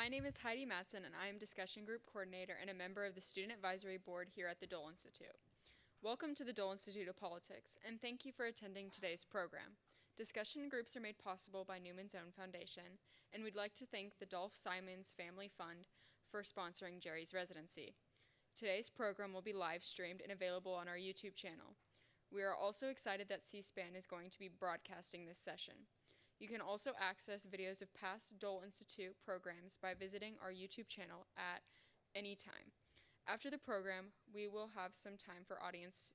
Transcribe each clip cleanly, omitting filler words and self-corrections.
My name is Heidi Matson, and I am Discussion Group Coordinator and a member of the Student Advisory Board here at the Dole Institute. Welcome to the Dole Institute of Politics, and thank you for attending today's program. Discussion groups are made possible by Newman's Own Foundation, and we'd like to thank the Dolph Simons Family Fund for sponsoring Jerry's residency. Today's program will be live streamed and available on our YouTube channel. We are also excited that C-SPAN is going to be broadcasting this session. You can also access videos of past Dole Institute programs by visiting our YouTube channel at any time. After the program, we will have some time for audience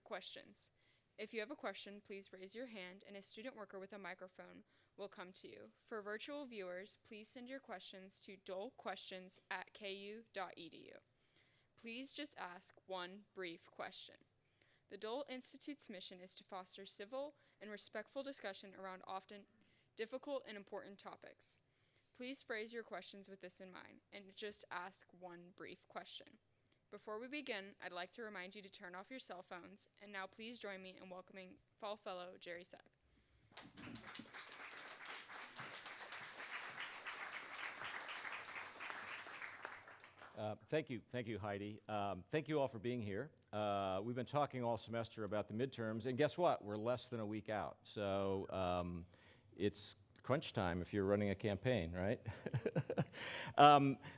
questions. If you have a question, please raise your hand and a student worker with a microphone will come to you. For virtual viewers, please send your questions to dolequestions@ku.edu. Please just ask one brief question. The Dole Institute's mission is to foster civil and respectful discussion around often difficult and important topics. Please phrase your questions with this in mind and just ask one brief question. Before we begin, I'd like to remind you to turn off your cell phones, and now please join me in welcoming Fall Fellow Jerry Sack. Thank you, Heidi. Thank you all for being here. We've been talking all semester about the midterms, and guess what? We're less than a week out. So it's crunch time if you're running a campaign, right?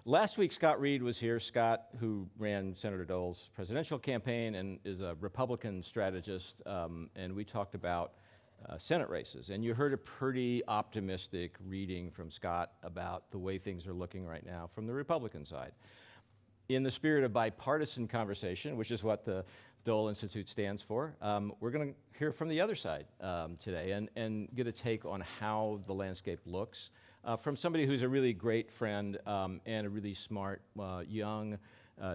Last week, Scott Reed was here. Scott, who ran Senator Dole's presidential campaign and is a Republican strategist, and we talked about Senate races. And you heard a pretty optimistic reading from Scott about the way things are looking right now from the Republican side. In the spirit of bipartisan conversation, which is what the Dole Institute stands for, we're going to hear from the other side today and get a take on how the landscape looks from somebody who's a really great friend and a really smart, young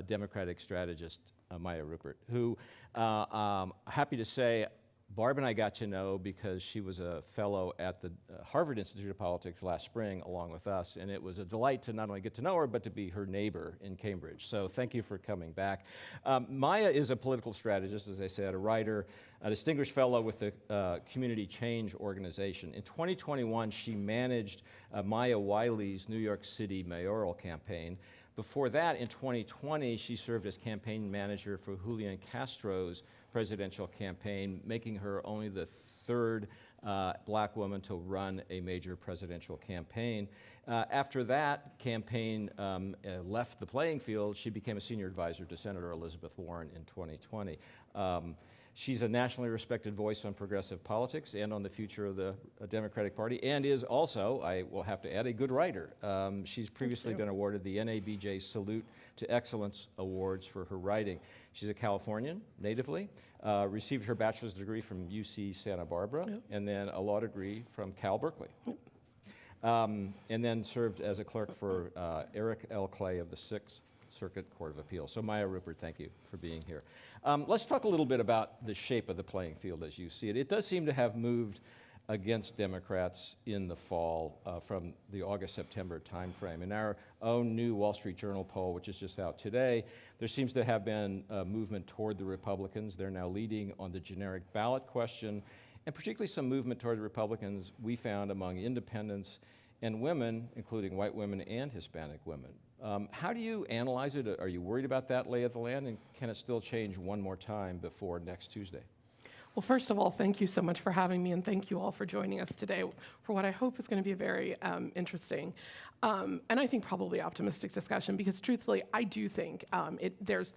Democratic strategist, Maya Rupert, who, happy to say, Barb and I got to know because she was a fellow at the Harvard Institute of Politics last spring along with us, and it was a delight to not only get to know her, but to be her neighbor in Cambridge. So thank you for coming back. Maya is a political strategist, as I said, a writer, a distinguished fellow with the Community Change Organization. In 2021, she managed Maya Wiley's New York City mayoral campaign. Before that, in 2020, she served as campaign manager for Julian Castro's presidential campaign, making her only the third black woman to run a major presidential campaign. After that campaign left the playing field, she became a senior advisor to Senator Elizabeth Warren in 2020. She's a nationally respected voice on progressive politics and on the future of the Democratic Party, and is also, I will have to add, a good writer. She's previously been awarded the NABJ Salute to Excellence Awards for her writing. She's a Californian, natively, received her bachelor's degree from UC Santa Barbara, and then a law degree from Cal Berkeley. And then served as a clerk for Eric L. Clay of the Sixth Circuit Court of Appeals. So Maya Rupert, thank you for being here. Let's talk a little bit about the shape of the playing field as you see it. It does seem to have moved against Democrats in the fall from the August-September timeframe. In our own new Wall Street Journal poll, which is just out today, there seems to have been a movement toward the Republicans. They're now leading on the generic ballot question, and particularly some movement toward the Republicans we found among independents and women, including white women and Hispanic women. How do you analyze it? Are you worried about that lay of the land, and can it still change one more time before next Tuesday? Well, first of all, thank you so much for having me, and thank you all for joining us today for what I hope is going to be a very interesting and I think probably optimistic discussion, because truthfully, I do think there is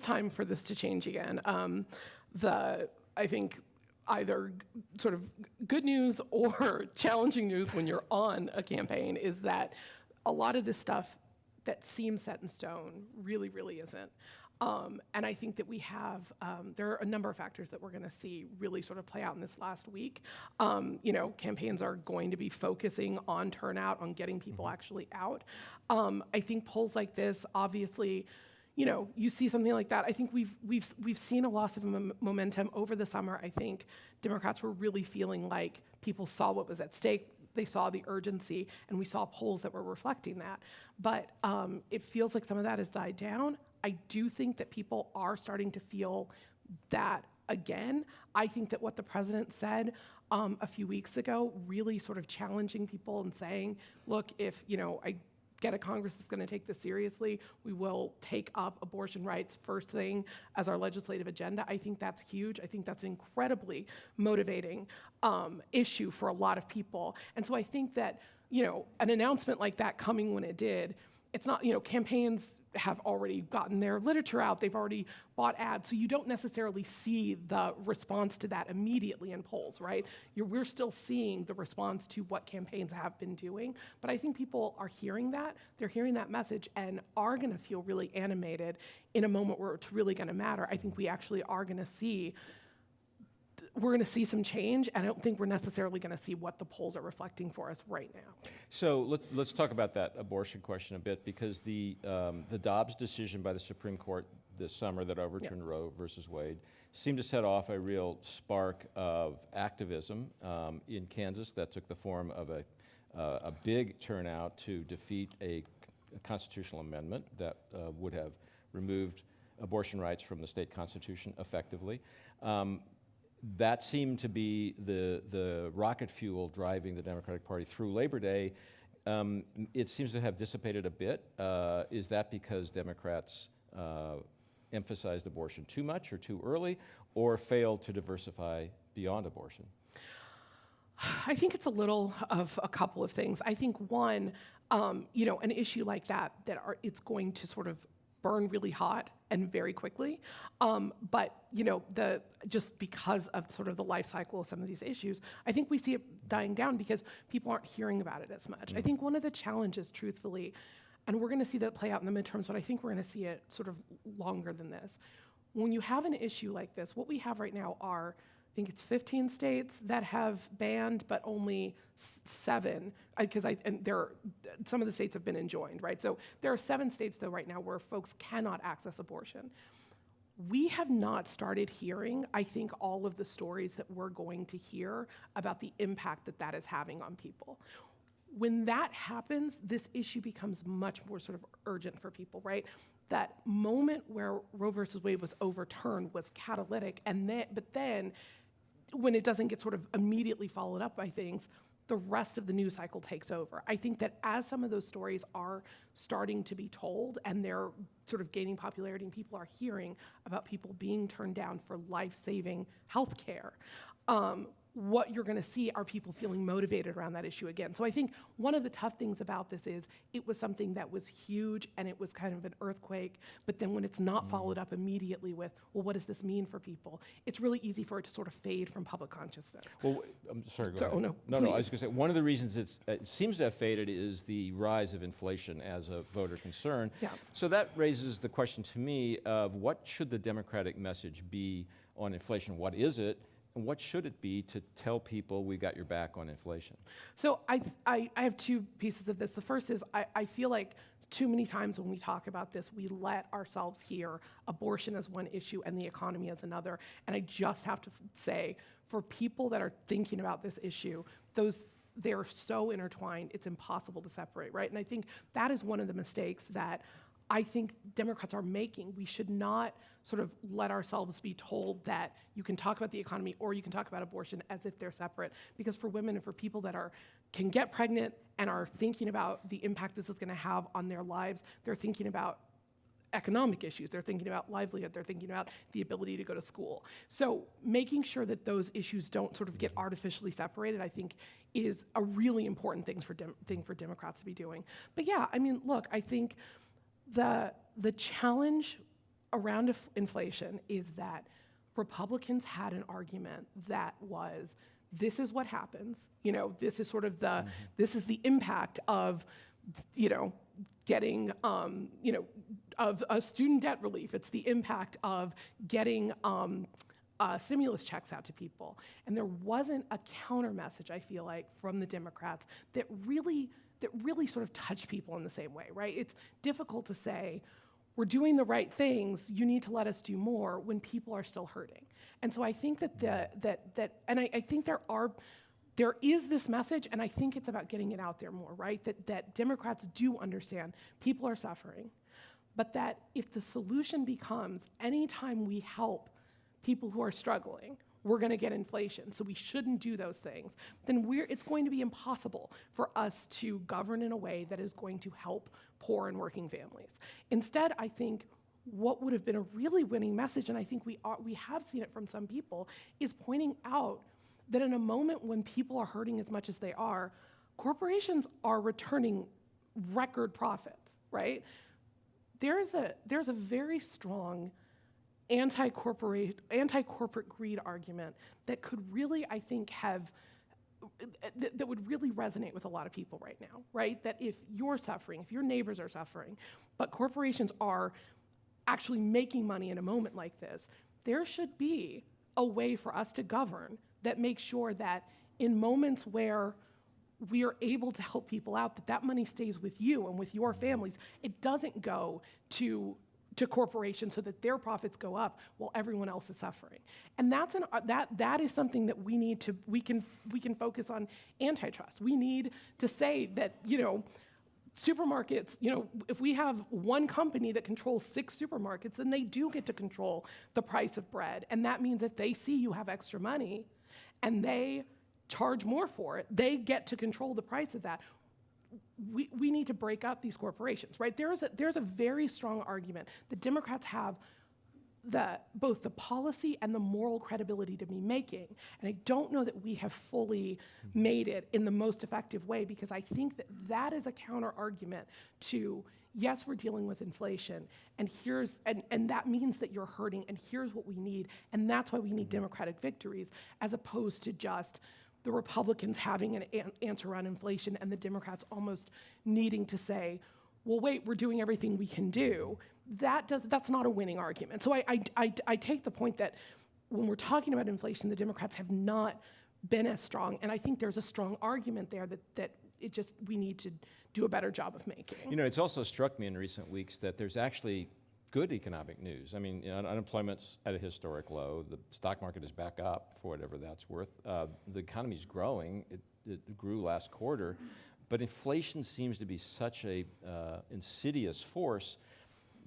time for this to change again. I think either sort of good news or challenging news when you're on a campaign is that a lot of this stuff that seems set in stone really, really isn't. And I think that we have, there are a number of factors that we're going to see really sort of play out in this last week. Campaigns are going to be focusing on turnout, on getting people actually out. I think polls like this, obviously, you see something like that. I think we've seen a loss of momentum over the summer. I think Democrats were really feeling like people saw what was at stake. They saw the urgency, and we saw polls that were reflecting that. But it feels like some of that has died down. I do think that people are starting to feel that again. I think that what the president said a few weeks ago, really sort of challenging people and saying, look, if I get a Congress that's going to take this seriously. We will take up abortion rights first thing as our legislative agenda. I think that's huge. I think that's an incredibly motivating issue for a lot of people. And so I think that, an announcement like that coming when it did, it's not, campaigns have already gotten their literature out, they've already bought ads, so you don't necessarily see the response to that immediately in polls, right? We're still seeing the response to what campaigns have been doing, but I think people are hearing that, they're hearing that message, and are gonna feel really animated in a moment where it's really gonna matter. I think we actually are gonna see we're going to see some change, and I don't think we're necessarily going to see what the polls are reflecting for us right now. So let's talk about that abortion question a bit, because the Dobbs decision by the Supreme Court this summer that overturned Roe versus Wade seemed to set off a real spark of activism in Kansas that took the form of a big turnout to defeat a constitutional amendment that would have removed abortion rights from the state constitution effectively. That seemed to be the rocket fuel driving the Democratic Party through Labor Day. It seems to have dissipated a bit. Is that because Democrats emphasized abortion too much or too early, or failed to diversify beyond abortion? I think it's a little of a couple of things. I think one, an issue like that it's going to sort of burn really hot and very quickly. But just because of sort of the life cycle of some of these issues, I think we see it dying down because people aren't hearing about it as much. I think one of the challenges, truthfully, and we're gonna see that play out in the midterms, but I think we're gonna see it sort of longer than this. When you have an issue like this, what we have right now are, I think it's 15 states that have banned, but only 7, because some of the states have been enjoined, right? So there are 7 states, though, right now where folks cannot access abortion. We have not started hearing, I think, all of the stories that we're going to hear about the impact that that is having on people. When that happens, this issue becomes much more sort of urgent for people, right? That moment where Roe versus Wade was overturned was catalytic, but then when it doesn't get sort of immediately followed up by things, the rest of the news cycle takes over. I think that as some of those stories are starting to be told and they're sort of gaining popularity and people are hearing about people being turned down for life-saving health care, what you're gonna see are people feeling motivated around that issue again. So I think one of the tough things about this is it was something that was huge and it was kind of an earthquake, but then when it's not followed up immediately with, well, what does this mean for people? It's really easy for it to sort of fade from public consciousness. Well, I'm sorry, go ahead. Oh, no, No, I was gonna say, one of the reasons it seems to have faded is the rise of inflation as a voter concern. Yeah. So that raises the question to me of what should the Democratic message be on inflation? What is it? And what should it be to tell people we got your back on inflation? So I have 2 pieces of this. The first is I feel like too many times when we talk about this, we let ourselves hear abortion as one issue and the economy as another. And I just have to say, for people that are thinking about this issue, they are so intertwined, it's impossible to separate, right? And I think that is one of the mistakes that I think Democrats are making. We should not sort of let ourselves be told that you can talk about the economy or you can talk about abortion as if they're separate. Because for women and for people that can get pregnant and are thinking about the impact this is gonna have on their lives, they're thinking about economic issues, they're thinking about livelihood, they're thinking about the ability to go to school. So making sure that those issues don't sort of get artificially separated, I think, is a really important thing for Democrats to be doing. But yeah, I mean, look, I think the challenge around inflation is that Republicans had an argument that was, this is what happens, this is sort of this is the impact of, getting, of student debt relief. It's the impact of getting stimulus checks out to people. And there wasn't a counter message, I feel like, from the Democrats that really sort of touch people in the same way, right? It's difficult to say, we're doing the right things, you need to let us do more when people are still hurting. And so I think I think there is this message, and I think it's about getting it out there more, right? That Democrats do understand people are suffering, but that if the solution becomes anytime we help people who are struggling, we're going to get inflation, so we shouldn't do those things, then it's going to be impossible for us to govern in a way that is going to help poor and working families. Instead, I think what would have been a really winning message, and I think we have seen it from some people, is pointing out that in a moment when people are hurting as much as they are, corporations are returning record profits, right? There's a very strong anti-corporate greed argument that could really, I think, that would really resonate with a lot of people right now, right? That if you're suffering, if your neighbors are suffering, but corporations are actually making money in a moment like this, there should be a way for us to govern that makes sure that in moments where we are able to help people out, that money stays with you and with your families. It doesn't go to corporations so that their profits go up while everyone else is suffering. And that is something that we can focus on antitrust. We need to say that, supermarkets, if we have one company that controls 6 supermarkets, then they do get to control the price of bread. And that means if they see you have extra money and they charge more for it, they get to control the price of that. We need to break up these corporations, right? There's a very strong argument that Democrats have both the policy and the moral credibility to be making. And I don't know that we have fully made it in the most effective way, because I think that is a counter argument to, yes, we're dealing with inflation, and that means that you're hurting, and here's what we need, and that's why we need democratic victories, as opposed to just the Republicans having an answer on inflation and the Democrats almost needing to say, well, wait, we're doing everything we can do. That's not a winning argument. So I take the point that when we're talking about inflation, the Democrats have not been as strong, and I think there's a strong argument there that we need to do a better job of making. It's also struck me in recent weeks that there's actually good economic news. I mean, unemployment's at a historic low. The stock market is back up, for whatever that's worth. The economy's growing. It grew last quarter. But inflation seems to be such a insidious force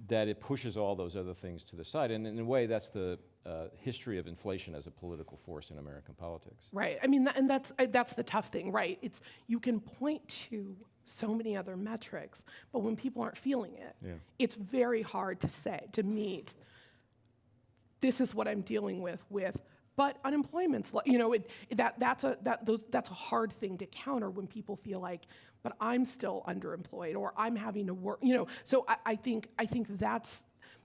that it pushes all those other things to the side. And in a way, that's the history of inflation as a political force in American politics. Right. I mean, and that's the tough thing, right? You can point to so many other metrics, but when people aren't feeling it, it's very hard to meet, this is what I'm dealing with, but unemployment's, that's a hard thing to counter when people feel like, but I'm still underemployed, or I'm having to work, so I think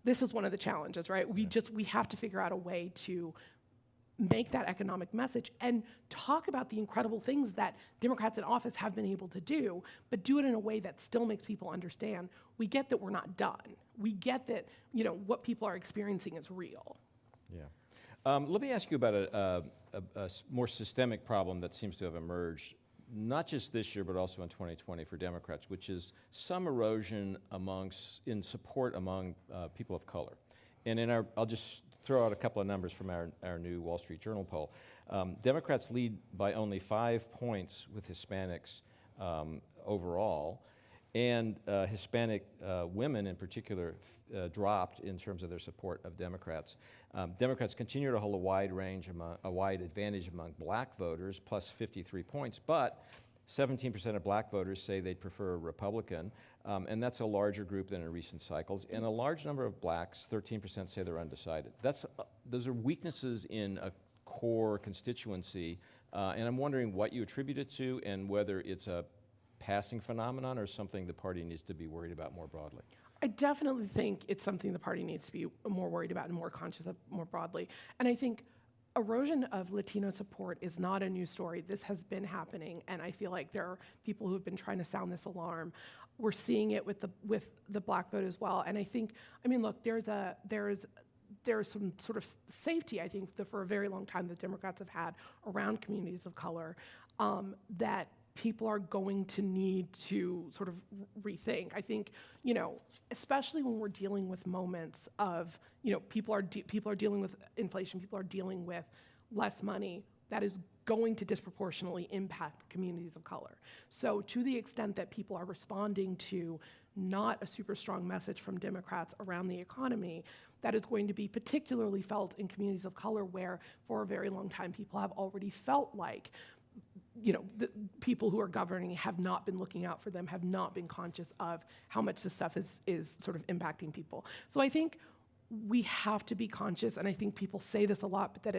this is one of the challenges, right? We have to figure out a way to make that economic message and talk about the incredible things that Democrats in office have been able to do, but do it in a way that still makes people understand. We get that we're not done. We get that, what people are experiencing is real. Yeah. Let me ask you about a more systemic problem that seems to have emerged, not just this year, but also in 2020 for Democrats, which is some erosion in support among people of color. And I'll just throw out a couple of numbers from our new Wall Street Journal poll. Democrats lead by only 5 points with Hispanics overall, and Hispanic women in particular dropped in terms of their support of Democrats. Democrats continue to hold a wide advantage among black voters, plus 53 points, but 17% of black voters say they'd prefer a Republican, and that's a larger group than in recent cycles. And a large number of blacks, 13%, say they're undecided. Those are weaknesses in a core constituency, and I'm wondering what you attribute it to and whether it's a passing phenomenon or something the party needs to be worried about more broadly. I definitely think it's something the party needs to be more worried about and more conscious of more broadly. And I think erosion of Latino support is not a new story. This has been happening, and I feel like there are people who have been trying to sound this alarm. We're seeing it with the black vote as well. And I think, look, there's some sort of safety, I think, that for a very long time the Democrats have had around communities of color that people are going to need to sort of rethink. I think, especially when we're dealing with moments of, people are dealing with inflation, people are dealing with less money, that is going to disproportionately impact communities of color. So to the extent that people are responding to not a super strong message from Democrats around the economy that is going to be particularly felt in communities of color where for a very long time people have already felt like the people who are governing have not been looking out for them, have not been conscious of how much this stuff is sort of impacting people. So I think we have to be conscious, and I think people say this a lot, but that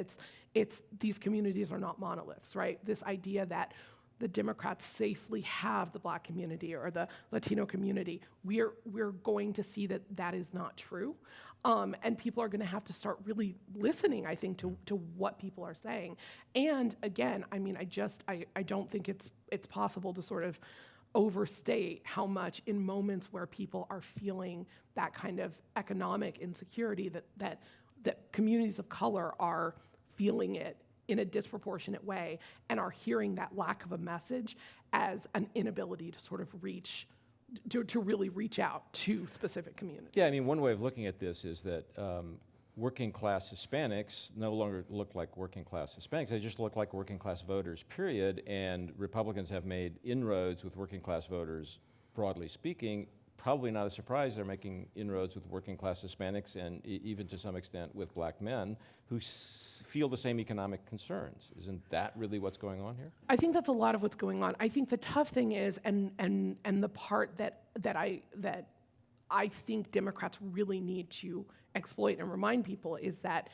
it's these communities are not monoliths, right? This idea that the Democrats safely have the Black community or the Latino community, we're going to see that that is not true. And people are gonna have to start really listening, I think, to what people are saying. And again, I mean, I don't think it's possible to sort of overstate how much in moments where people are feeling that kind of economic insecurity that communities of color are feeling it in a disproportionate way and are hearing that lack of a message as an inability to sort of to really reach out to specific communities. Yeah, I mean, one way of looking at this is that working class Hispanics no longer look like working class Hispanics, they just look like working class voters, period, and Republicans have made inroads with working class voters, broadly speaking. Probably not a surprise they're making inroads with working class Hispanics and even to some extent with Black men who feel the same economic concerns. Isn't that really what's going on here? I think that's a lot of what's going on. I think the tough thing is, and the part that I think Democrats really need to exploit and remind people is that,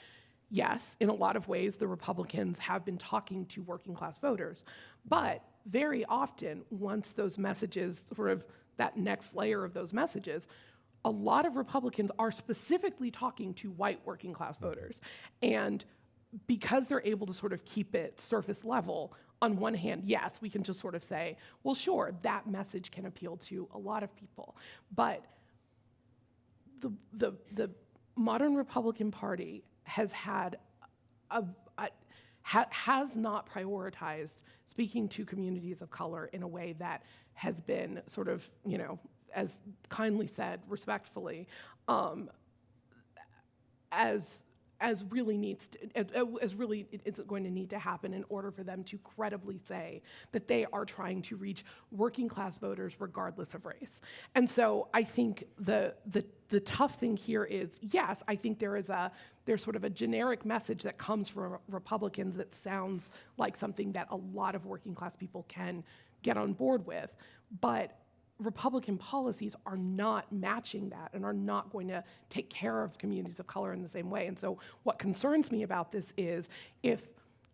yes, in a lot of ways, the Republicans have been talking to working class voters, but very often, once those messages sort of that next layer of those messages, a lot of Republicans are specifically talking to white working class voters. And because they're able to sort of keep it surface level, on one hand, yes, we can just sort of say, well, sure, that message can appeal to a lot of people. But the modern Republican Party has had has not prioritized speaking to communities of color in a way that has been sort of, as kindly said, respectfully, as really it's going to need to happen in order for them to credibly say that they are trying to reach working class voters regardless of race. And so I think the tough thing here is, yes, I think there's sort of a generic message that comes from Republicans that sounds like something that a lot of working class people can get on board with, but Republican policies are not matching that and are not going to take care of communities of color in the same way. And so what concerns me about this is if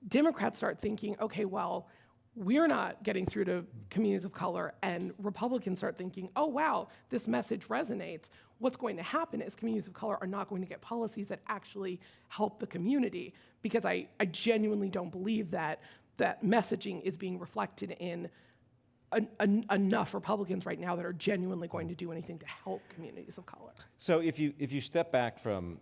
Democrats start thinking, okay, well, we're not getting through to communities of color, and Republicans start thinking, oh, wow, this message resonates, what's going to happen is communities of color are not going to get policies that actually help the community, because I genuinely don't believe that messaging is being reflected in enough Republicans right now that are genuinely going to do anything to help communities of color. So if you step back from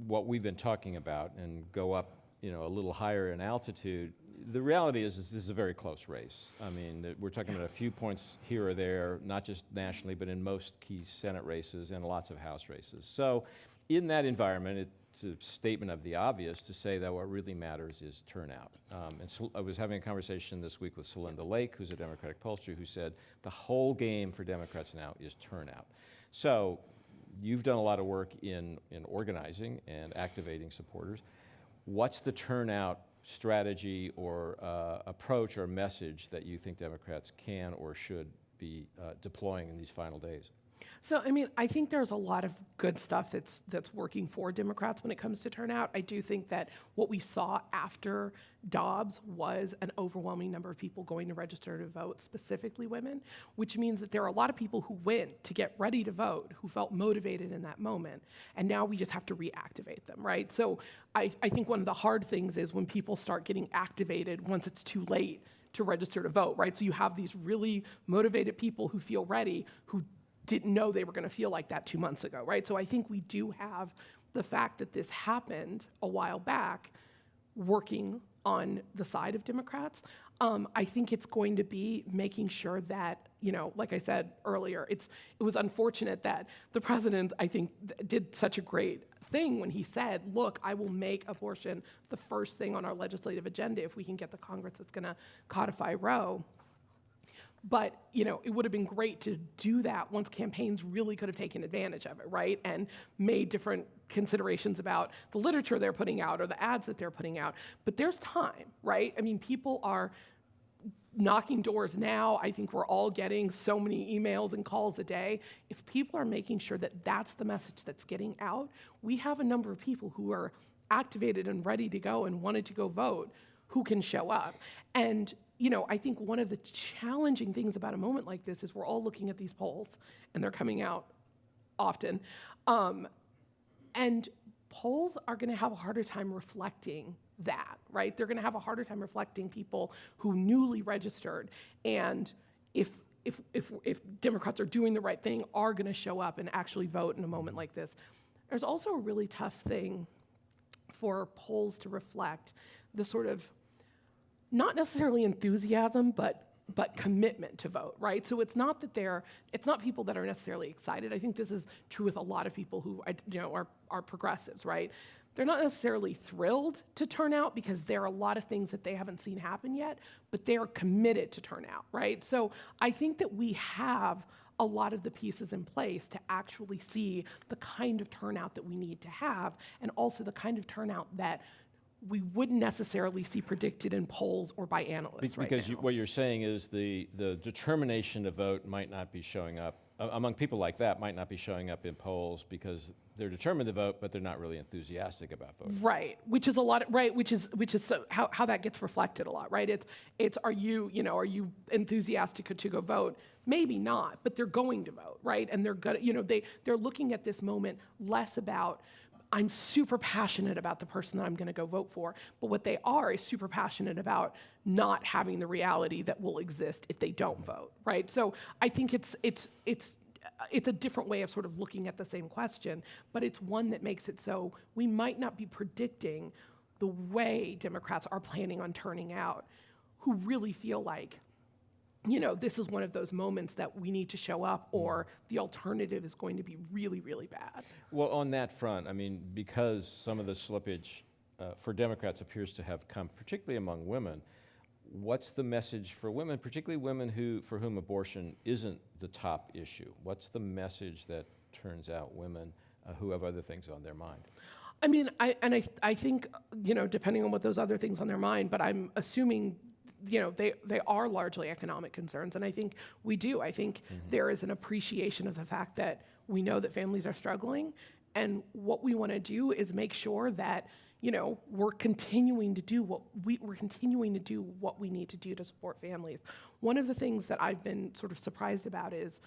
what we've been talking about and go up, a little higher in altitude, the reality is this is a very close race. I mean, we're talking about a few points here or there, not just nationally, but in most key Senate races and lots of House races. So in that environment, it's a statement of the obvious to say that what really matters is turnout. And so I was having a conversation this week with Celinda Lake, who's a Democratic pollster, who said the whole game for Democrats now is turnout. So you've done a lot of work in organizing and activating supporters. What's the turnout strategy or approach or message that you think Democrats can or should be deploying in these final days? So, I mean, I think there's a lot of good stuff that's working for Democrats when it comes to turnout. I do think that what we saw after Dobbs was an overwhelming number of people going to register to vote, specifically women, which means that there are a lot of people who went to get ready to vote, who felt motivated in that moment, and now we just have to reactivate them, right? So I think one of the hard things is when people start getting activated once it's too late to register to vote, right? So you have these really motivated people who feel ready, who didn't know they were going to feel like that 2 months ago, right? So I think we do have the fact that this happened a while back working on the side of Democrats. I think it's going to be making sure that, like I said earlier, it was unfortunate that the president, I think, did such a great thing when he said, look, I will make abortion the first thing on our legislative agenda if we can get the Congress that's going to codify Roe. But, it would have been great to do that once campaigns really could have taken advantage of it, right? And made different considerations about the literature they're putting out or the ads that they're putting out. But there's time, right? I mean, people are knocking doors now. I think we're all getting so many emails and calls a day. If people are making sure that that's the message that's getting out, we have a number of people who are activated and ready to go and wanted to go vote who can show up. And I think one of the challenging things about a moment like this is we're all looking at these polls, and they're coming out often. And polls are going to have a harder time reflecting that, right? They're going to have a harder time reflecting people who newly registered, and if Democrats are doing the right thing, are going to show up and actually vote in a moment like this. There's also a really tough thing for polls to reflect the sort of not necessarily enthusiasm, but commitment to vote, right? So it's not people that are necessarily excited. I think this is true with a lot of people who are progressives, right? They're not necessarily thrilled to turn out because there are a lot of things that they haven't seen happen yet, but they are committed to turn out, right? So I think that we have a lot of the pieces in place to actually see the kind of turnout that we need to have, and also the kind of turnout that we wouldn't necessarily see predicted in polls or by analysts because right now. What you're saying is the determination to vote might not be showing up, among people like that, might not be showing up in polls because they're determined to vote, but they're not really enthusiastic about voting. Right, which is a lot, right, which is so how that gets reflected a lot, right? It's are you enthusiastic to go vote? Maybe not, but they're going to vote, right? And they're gonna, they're looking at this moment less about, I'm super passionate about the person that I'm going to go vote for, but what they are is super passionate about not having the reality that will exist if they don't vote, right? So I think it's a different way of sort of looking at the same question, but it's one that makes it so we might not be predicting the way Democrats are planning on turning out, who really feel like, this is one of those moments that we need to show up, or the alternative is going to be really, really bad. Well, on that front, I mean, because some of the slippage for Democrats appears to have come, particularly among women, what's the message for women, particularly women for whom abortion isn't the top issue? What's the message that turns out women who have other things on their mind? I mean, I think, depending on what those other things on their mind, but I'm assuming they are largely economic concerns, and I think we do. I think there is an appreciation of the fact that we know that families are struggling, and what we want to do is make sure that we're continuing to do what we need to do to support families. One of the things that I've been sort of surprised about is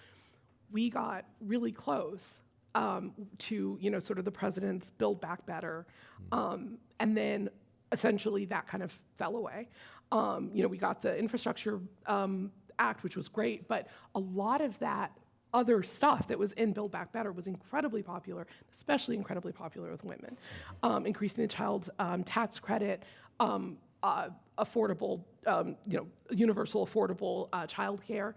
we got really close to sort of the president's Build Back Better, and then essentially that kind of fell away. We got the Infrastructure Act, which was great, but a lot of that other stuff that was in Build Back Better was incredibly popular, especially incredibly popular with women. Increasing the child tax credit, affordable, universal affordable childcare.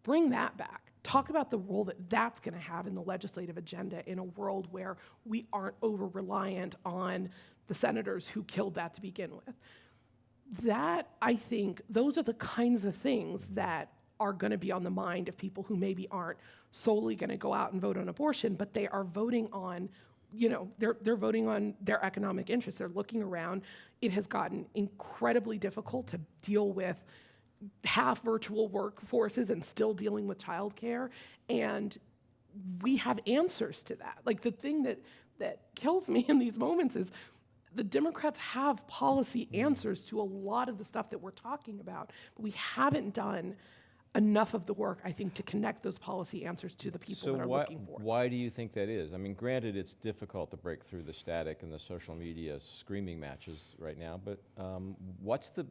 Bring that back. Talk about the role that that's going to have in the legislative agenda in a world where we aren't over-reliant on the senators who killed that to begin with. That, I think, those are the kinds of things that are going to be on the mind of people who maybe aren't solely going to go out and vote on abortion, but they are voting on, they're voting on their economic interests. They're looking around. It has gotten incredibly difficult to deal with half virtual workforces and still dealing with childcare, and we have answers to that. Like, the thing that kills me in these moments is the Democrats have policy answers to a lot of the stuff that we're talking about, but we haven't done enough of the work, I think, to connect those policy answers to the people that are looking for them. Why do you think that is? I mean, granted, it's difficult to break through the static and the social media screaming matches right now, but what's the,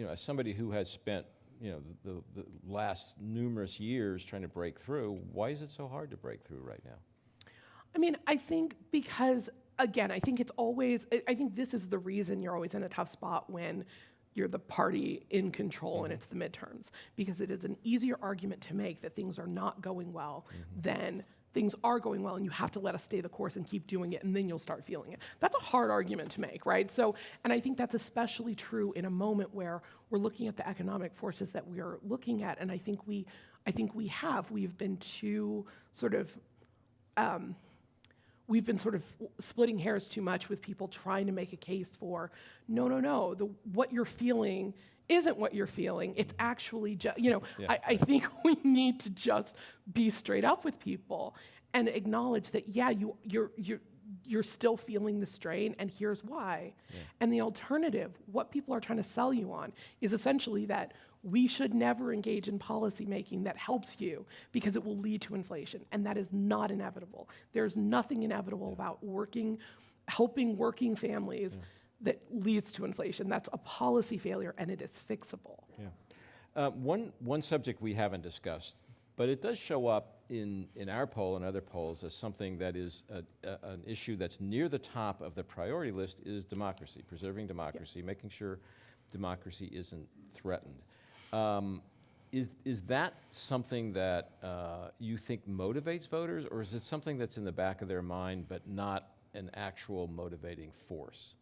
as somebody who has spent, the last numerous years trying to break through, why is it so hard to break through right now? I mean, I think because, again, I think this is the reason you're always in a tough spot when you're the party in control and it's the midterms, because it is an easier argument to make that things are not going well than things are going well and you have to let us stay the course and keep doing it and then you'll start feeling it. That's a hard argument to make, right? So, and I think that's especially true in a moment where we're looking at the economic forces that we're looking at, and I think we've been too sort of, we've been sort of splitting hairs too much with people trying to make a case for, no, what you're feeling isn't what you're feeling. It's actually just, I think we need to just be straight up with people and acknowledge that, you're still feeling the strain, and here's why. Yeah. And the alternative, what people are trying to sell you on, is essentially that we should never engage in policy making that helps you because it will lead to inflation, and that is not inevitable. There's nothing inevitable about helping working families that leads to inflation. That's a policy failure, and it is fixable. Yeah. One subject we haven't discussed, but it does show up in our poll and other polls as something that is an issue that's near the top of the priority list, is democracy, preserving democracy, making sure democracy isn't threatened. Is that something that you think motivates voters, or is it something that's in the back of their mind but not an actual motivating force?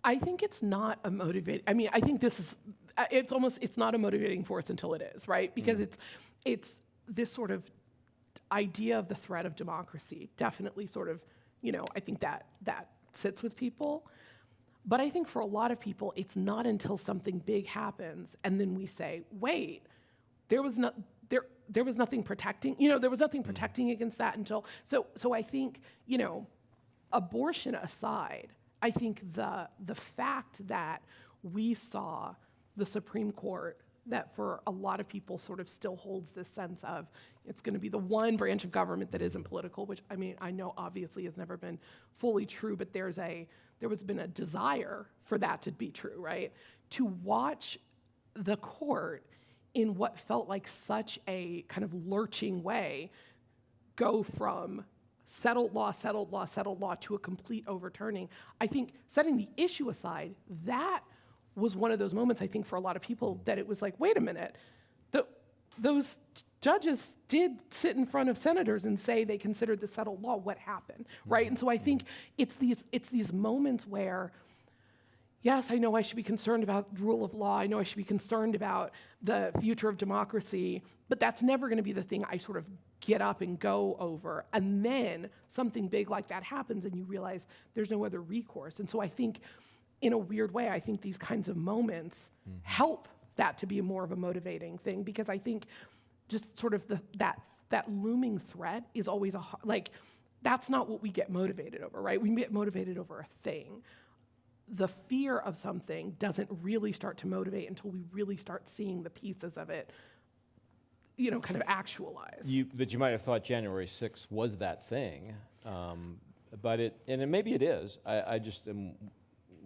I think it's not a motivating, I think it's not a motivating force until it is, right? Because it's this sort of idea of the threat of democracy definitely sort of, I think that sits with people. But I think for a lot of people, it's not until something big happens and then we say, wait, there was nothing protecting, there was nothing protecting against that until, so I think, abortion aside, I think the fact that we saw the Supreme Court, that for a lot of people sort of still holds this sense of it's going to be the one branch of government that isn't political, which I know obviously has never been fully true, but there has been a desire for that to be true, right? To watch the court in what felt like such a kind of lurching way go from settled law to a complete overturning. I think, setting the issue aside, that was one of those moments, I think, for a lot of people that it was like, wait a minute, those judges did sit in front of senators and say they considered the settled law. What happened, right? And so I think it's these moments where, yes, I know I should be concerned about the rule of law. I know I should be concerned about the future of democracy, but that's never going to be the thing I sort of get up and go over. And then something big like that happens and you realize there's no other recourse. And so I think, in a weird way, I think these kinds of moments help that to be more of a motivating thing, because I think just sort of that looming threat is always that's not what we get motivated over, right? We get motivated over a thing. The fear of something doesn't really start to motivate until we really start seeing the pieces of it, kind of actualize. But you might have thought January 6th was that thing, maybe it is. I just am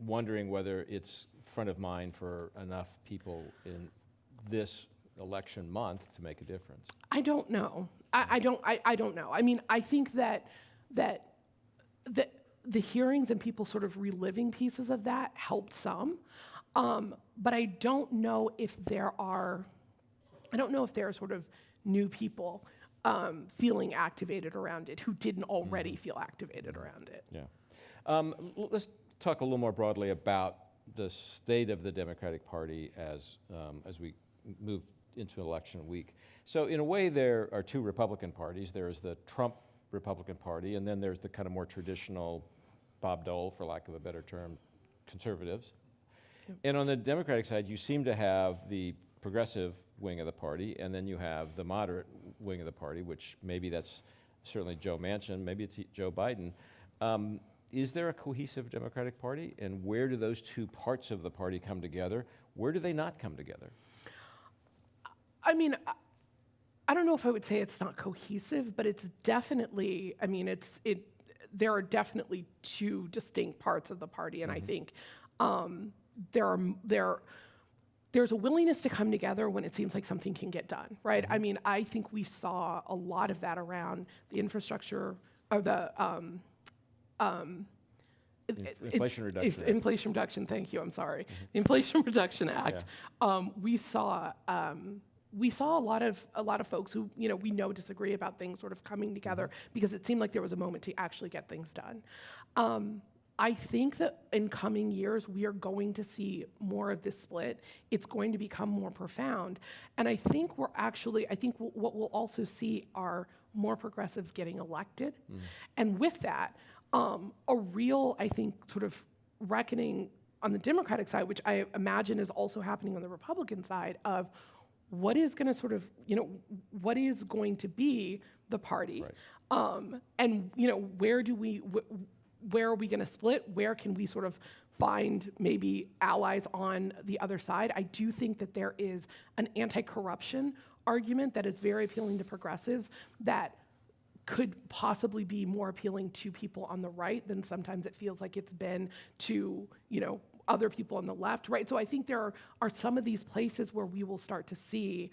wondering whether it's front of mind for enough people in this election month to make a difference. I don't know. I don't know. I think that the hearings and people sort of reliving pieces of that helped some, but I don't know if there are sort of new people feeling activated around it who didn't already feel activated around it. Yeah. Let's talk a little more broadly about the state of the Democratic Party as we move into election week. So in a way, there are two Republican parties. There's the Trump Republican Party, and then there's the kind of more traditional Bob Dole, for lack of a better term, conservatives. Yep. And on the Democratic side, you seem to have the progressive wing of the party, and then you have the moderate wing of the party, which maybe that's certainly Joe Manchin, maybe it's Joe Biden. Is there a cohesive Democratic Party, and where do those two parts of the party come together? Where do they not come together? I don't know if I would say it's not cohesive, but it's definitely, there are definitely two distinct parts of the party, and I think there's a willingness to come together when it seems like something can get done, right? I think we saw a lot of that around the infrastructure, or the Inflation Reduction Act. Inflation Reduction, thank you, I'm sorry. The Inflation Reduction Act. We saw we saw a lot of folks who, we know disagree about things sort of coming together because it seemed like there was a moment to actually get things done. I think that in coming years, we are going to see more of this split. It's going to become more profound. And I think what we'll also see are more progressives getting elected. And with that, a real, I think, sort of reckoning on the Democratic side, which I imagine is also happening on the Republican side, of what is going to sort of, what is going to be the party? Right. And, where are we going to split? Where can we sort of find maybe allies on the other side? I do think that there is an anti-corruption argument that is very appealing to progressives that could possibly be more appealing to people on the right than sometimes it feels like it's been to, other people on the left, right? So I think there are some of these places where we will start to see,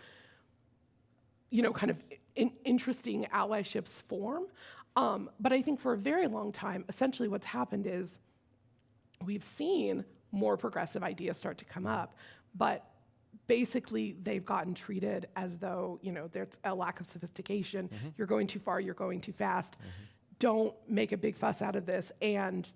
kind of interesting allyships form. But I think for a very long time, essentially what's happened is we've seen more progressive ideas start to come up, but basically they've gotten treated as though, there's a lack of sophistication. You're going too far, you're going too fast. Don't make a big fuss out of this, and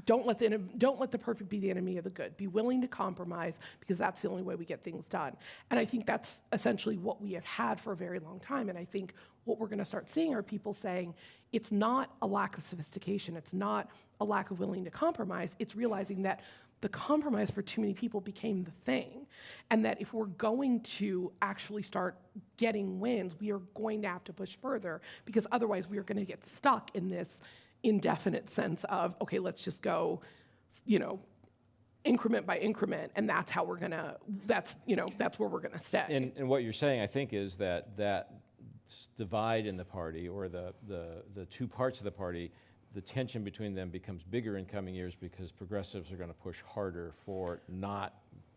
don't let the perfect be the enemy of the good. Be willing to compromise, because that's the only way we get things done. And I think that's essentially what we have had for a very long time. And I think what we're going to start seeing are people saying it's not a lack of sophistication, it's not a lack of willing to compromise, it's realizing that the compromise for too many people became the thing. And that if we're going to actually start getting wins, we are going to have to push further, because otherwise we are going to get stuck in this indefinite sense of, okay, let's just go, increment by increment, and that's how we're gonna, that's where we're gonna stay. And what you're saying, I think, is that divide in the party, or the two parts of the party, the tension between them becomes bigger in coming years, because progressives are going to push harder for not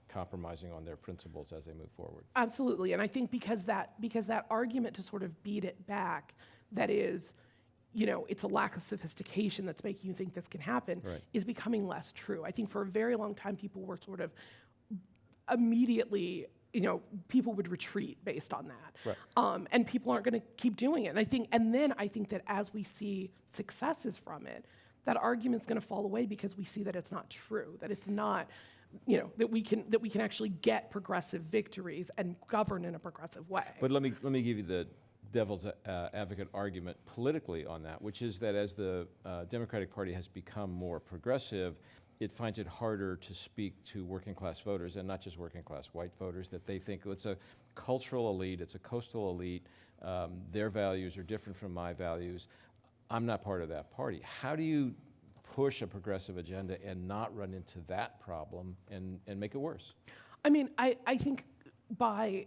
compromising on their principles as they move forward. Absolutely, and I think because that argument to sort of beat it back, that is, it's a lack of sophistication that's making you think this can happen, right, is becoming less true. I think for a very long time, people were sort of immediately, people would retreat based on that. Right. And people aren't going to keep doing it. And then I think that as we see successes from it, that argument's going to fall away, because we see that it's not true, that it's not, that we can actually get progressive victories and govern in a progressive way. But let me give you the devil's advocate argument politically on that, which is that as the Democratic Party has become more progressive, it finds it harder to speak to working class voters, and not just working class white voters, that they think it's a cultural elite, it's a coastal elite, their values are different from my values. I'm not part of that party. How do you push a progressive agenda and not run into that problem and make it worse? I mean, I think by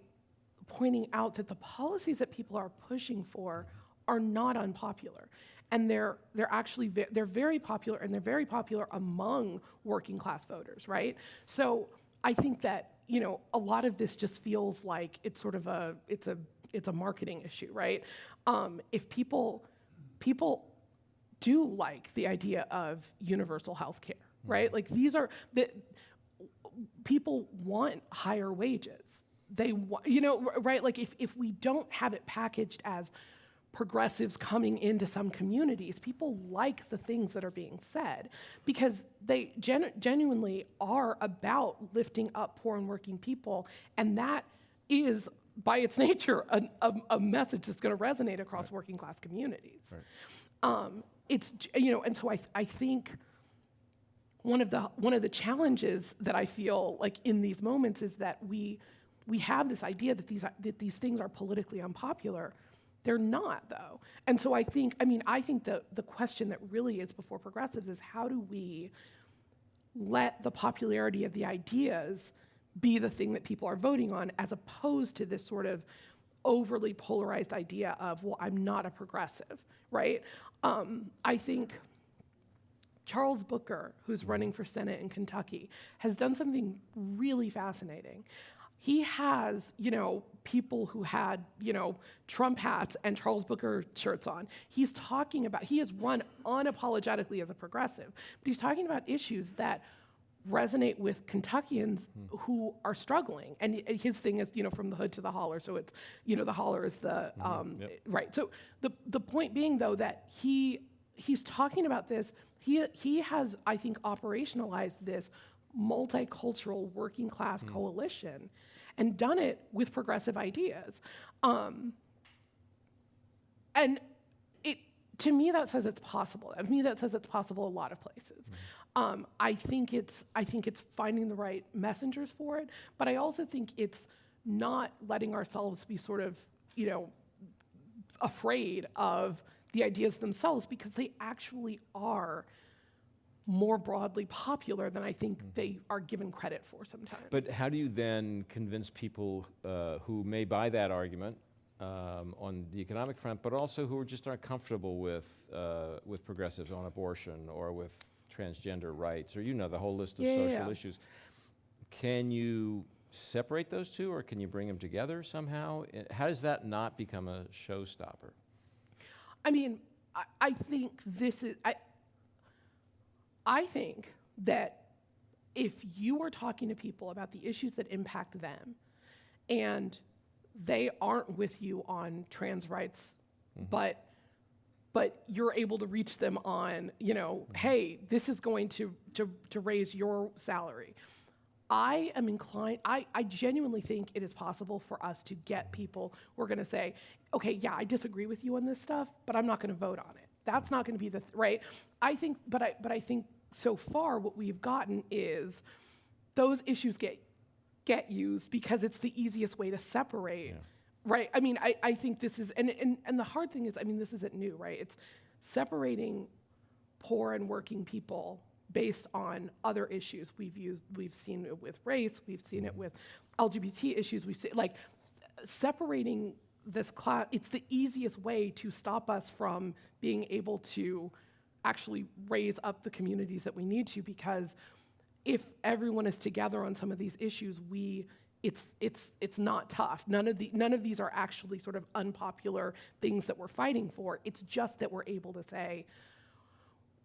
pointing out that the policies that people are pushing for are not unpopular. And they're actually very popular, and they're very popular among working class voters, right? So I think that, a lot of this just feels like it's sort of it's a marketing issue, right? If people do like the idea of universal health care, right? Like people want higher wages. They want, right? Like if we don't have it packaged as progressives coming into some communities, people like the things that are being said, because they genuinely are about lifting up poor and working people, and that is, by its nature, a message that's going to resonate across right, working class communities. Right. It's, and so I think one of the challenges that I feel like in these moments is that we have this idea that these things are politically unpopular. They're not, though. And so I think the question that really is before progressives is, how do we let the popularity of the ideas be the thing that people are voting on, as opposed to this sort of overly polarized idea of, well, I'm not a progressive, right? I think Charles Booker, who's running for Senate in Kentucky, has done something really fascinating. He has, people who had, Trump hats and Charles Booker shirts on. He has run unapologetically as a progressive, but he's talking about issues that resonate with Kentuckians who are struggling. And his thing is, from the hood to the holler. So it's, the holler is the, right. So the point being, though, that he's talking about this, he has, I think, operationalized this multicultural working class coalition and done it with progressive ideas. And to me, that says it's possible. To me, that says it's possible a lot of places. I think it's finding the right messengers for it, but I also think it's not letting ourselves be sort of, afraid of the ideas themselves, because they actually are more broadly popular than I think they are given credit for sometimes. But how do you then convince people who may buy that argument on the economic front, but also who just aren't comfortable with progressives on abortion or with transgender rights, or the whole list of social issues? Can you separate those two, or can you bring them together somehow? How does that not become a showstopper? I mean, I think this is, I think that if you are talking to people about the issues that impact them, and they aren't with you on trans rights, but you're able to reach them on, hey, this is going to raise your salary. I am inclined, I genuinely think it is possible for us to get people who are going to say, okay, yeah, I disagree with you on this stuff, but I'm not going to vote on it. That's not going to be right. I think, but I think so far what we've gotten is those issues get used because it's the easiest way to separate, right? I mean, I think this is, and the hard thing is, I mean, this isn't new, right? It's separating poor and working people based on other issues we've seen it with race, we've seen it with LGBT issues, we've seen, like, separating this class, it's the easiest way to stop us from being able to actually raise up the communities that we need to, because if everyone is together on some of these issues, it's not tough. None of these are actually sort of unpopular things that we're fighting for. It's just that we're able to say,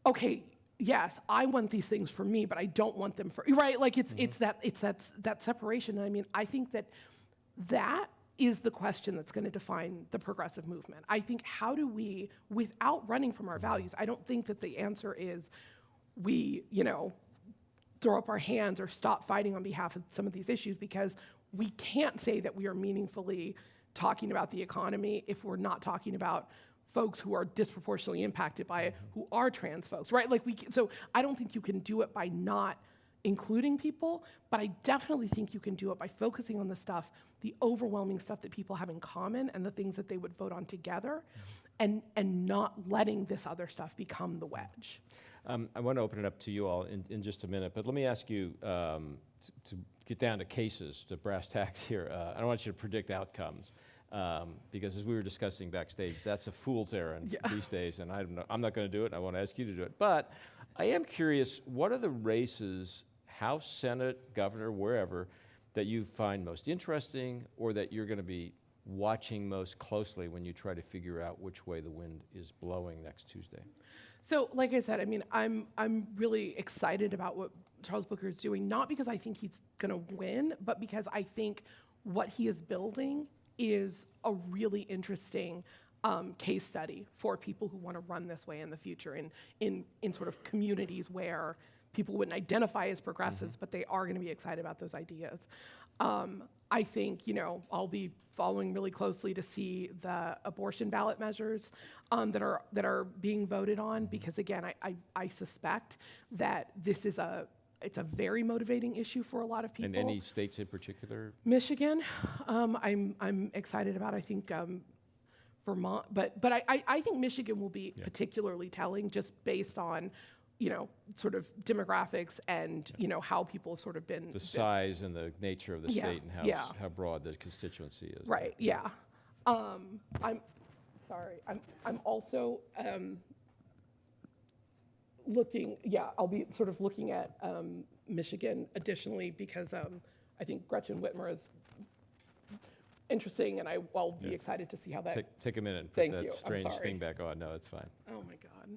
okay, yes, I want these things for me, but I don't want them for, right? Like it's that separation. And I mean, I think that is the question that's going to define the progressive movement. I think, how do we, without running from our values, I don't think that the answer is we, throw up our hands or stop fighting on behalf of some of these issues, because we can't say that we are meaningfully talking about the economy if we're not talking about folks who are disproportionately impacted by it, who are trans folks, right? Like so I don't think you can do it by not including people, but I definitely think you can do it by focusing on the overwhelming stuff that people have in common and the things that they would vote on together, and not letting this other stuff become the wedge. I want to open it up to you all in just a minute, but let me ask you to get down to cases, to brass tacks here. I don't want you to predict outcomes, because as we were discussing backstage, that's a fool's errand these days, and I'm not going to do it, and I won't ask you to do it. But I am curious, what are the races, House, Senate, governor, wherever, that you find most interesting, or that you're going to be watching most closely when you try to figure out which way the wind is blowing next Tuesday? So, like I said, I mean, I'm really excited about what Charles Booker is doing, not because I think he's going to win, but because I think what he is building is a really interesting case study for people who want to run this way in the future, in sort of communities where people wouldn't identify as progressives, but they are going to be excited about those ideas. I think, I'll be following really closely to see the abortion ballot measures that are being voted on, because again, I suspect that this is it's a very motivating issue for a lot of people. And any states in particular? Michigan, I'm excited about. I think Vermont, but I think Michigan will be particularly telling, just based on sort of demographics and how people have sort of been the size and the nature of the state, and how broad the constituency is. Right. Yeah. I'm sorry. I'm also looking. Yeah, I'll be sort of looking at Michigan additionally, because I think Gretchen Whitmer is interesting, and I'll be excited to see how that. Take a minute and put that strange I'm sorry. thing back on. No, it's fine. Oh my God.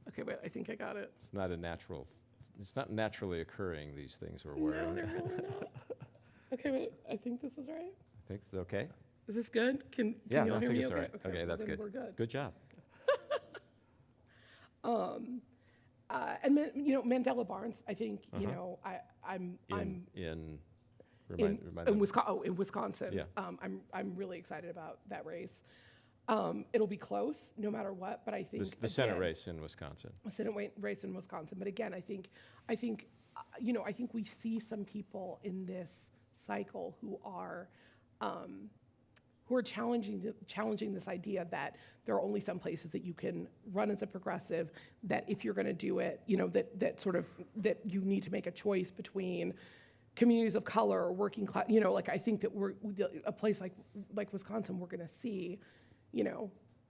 Okay, wait, I think I got it. It's not a natural it's not naturally occurring, these things we're No, wearing. they're really not. Okay, wait, I think this is right. I think it's okay. Is this good? Can Yeah, you no, all I hear think me it's all okay? right. Okay, well, that's then good. We're good. Good job. And Mandela Barnes, I think, Uh-huh. I'm In in them. Wisconsin. Yeah. I'm really excited about that race. It'll be close no matter what, but I think The Senate again, race in Wisconsin. the Senate race in Wisconsin. But again, I think we see some people in this cycle who are challenging this idea that there are only some places that you can run as a progressive, that if you're going to do it, that you need to make a choice between communities of color or working class. I think that a place like Wisconsin, we're going to see,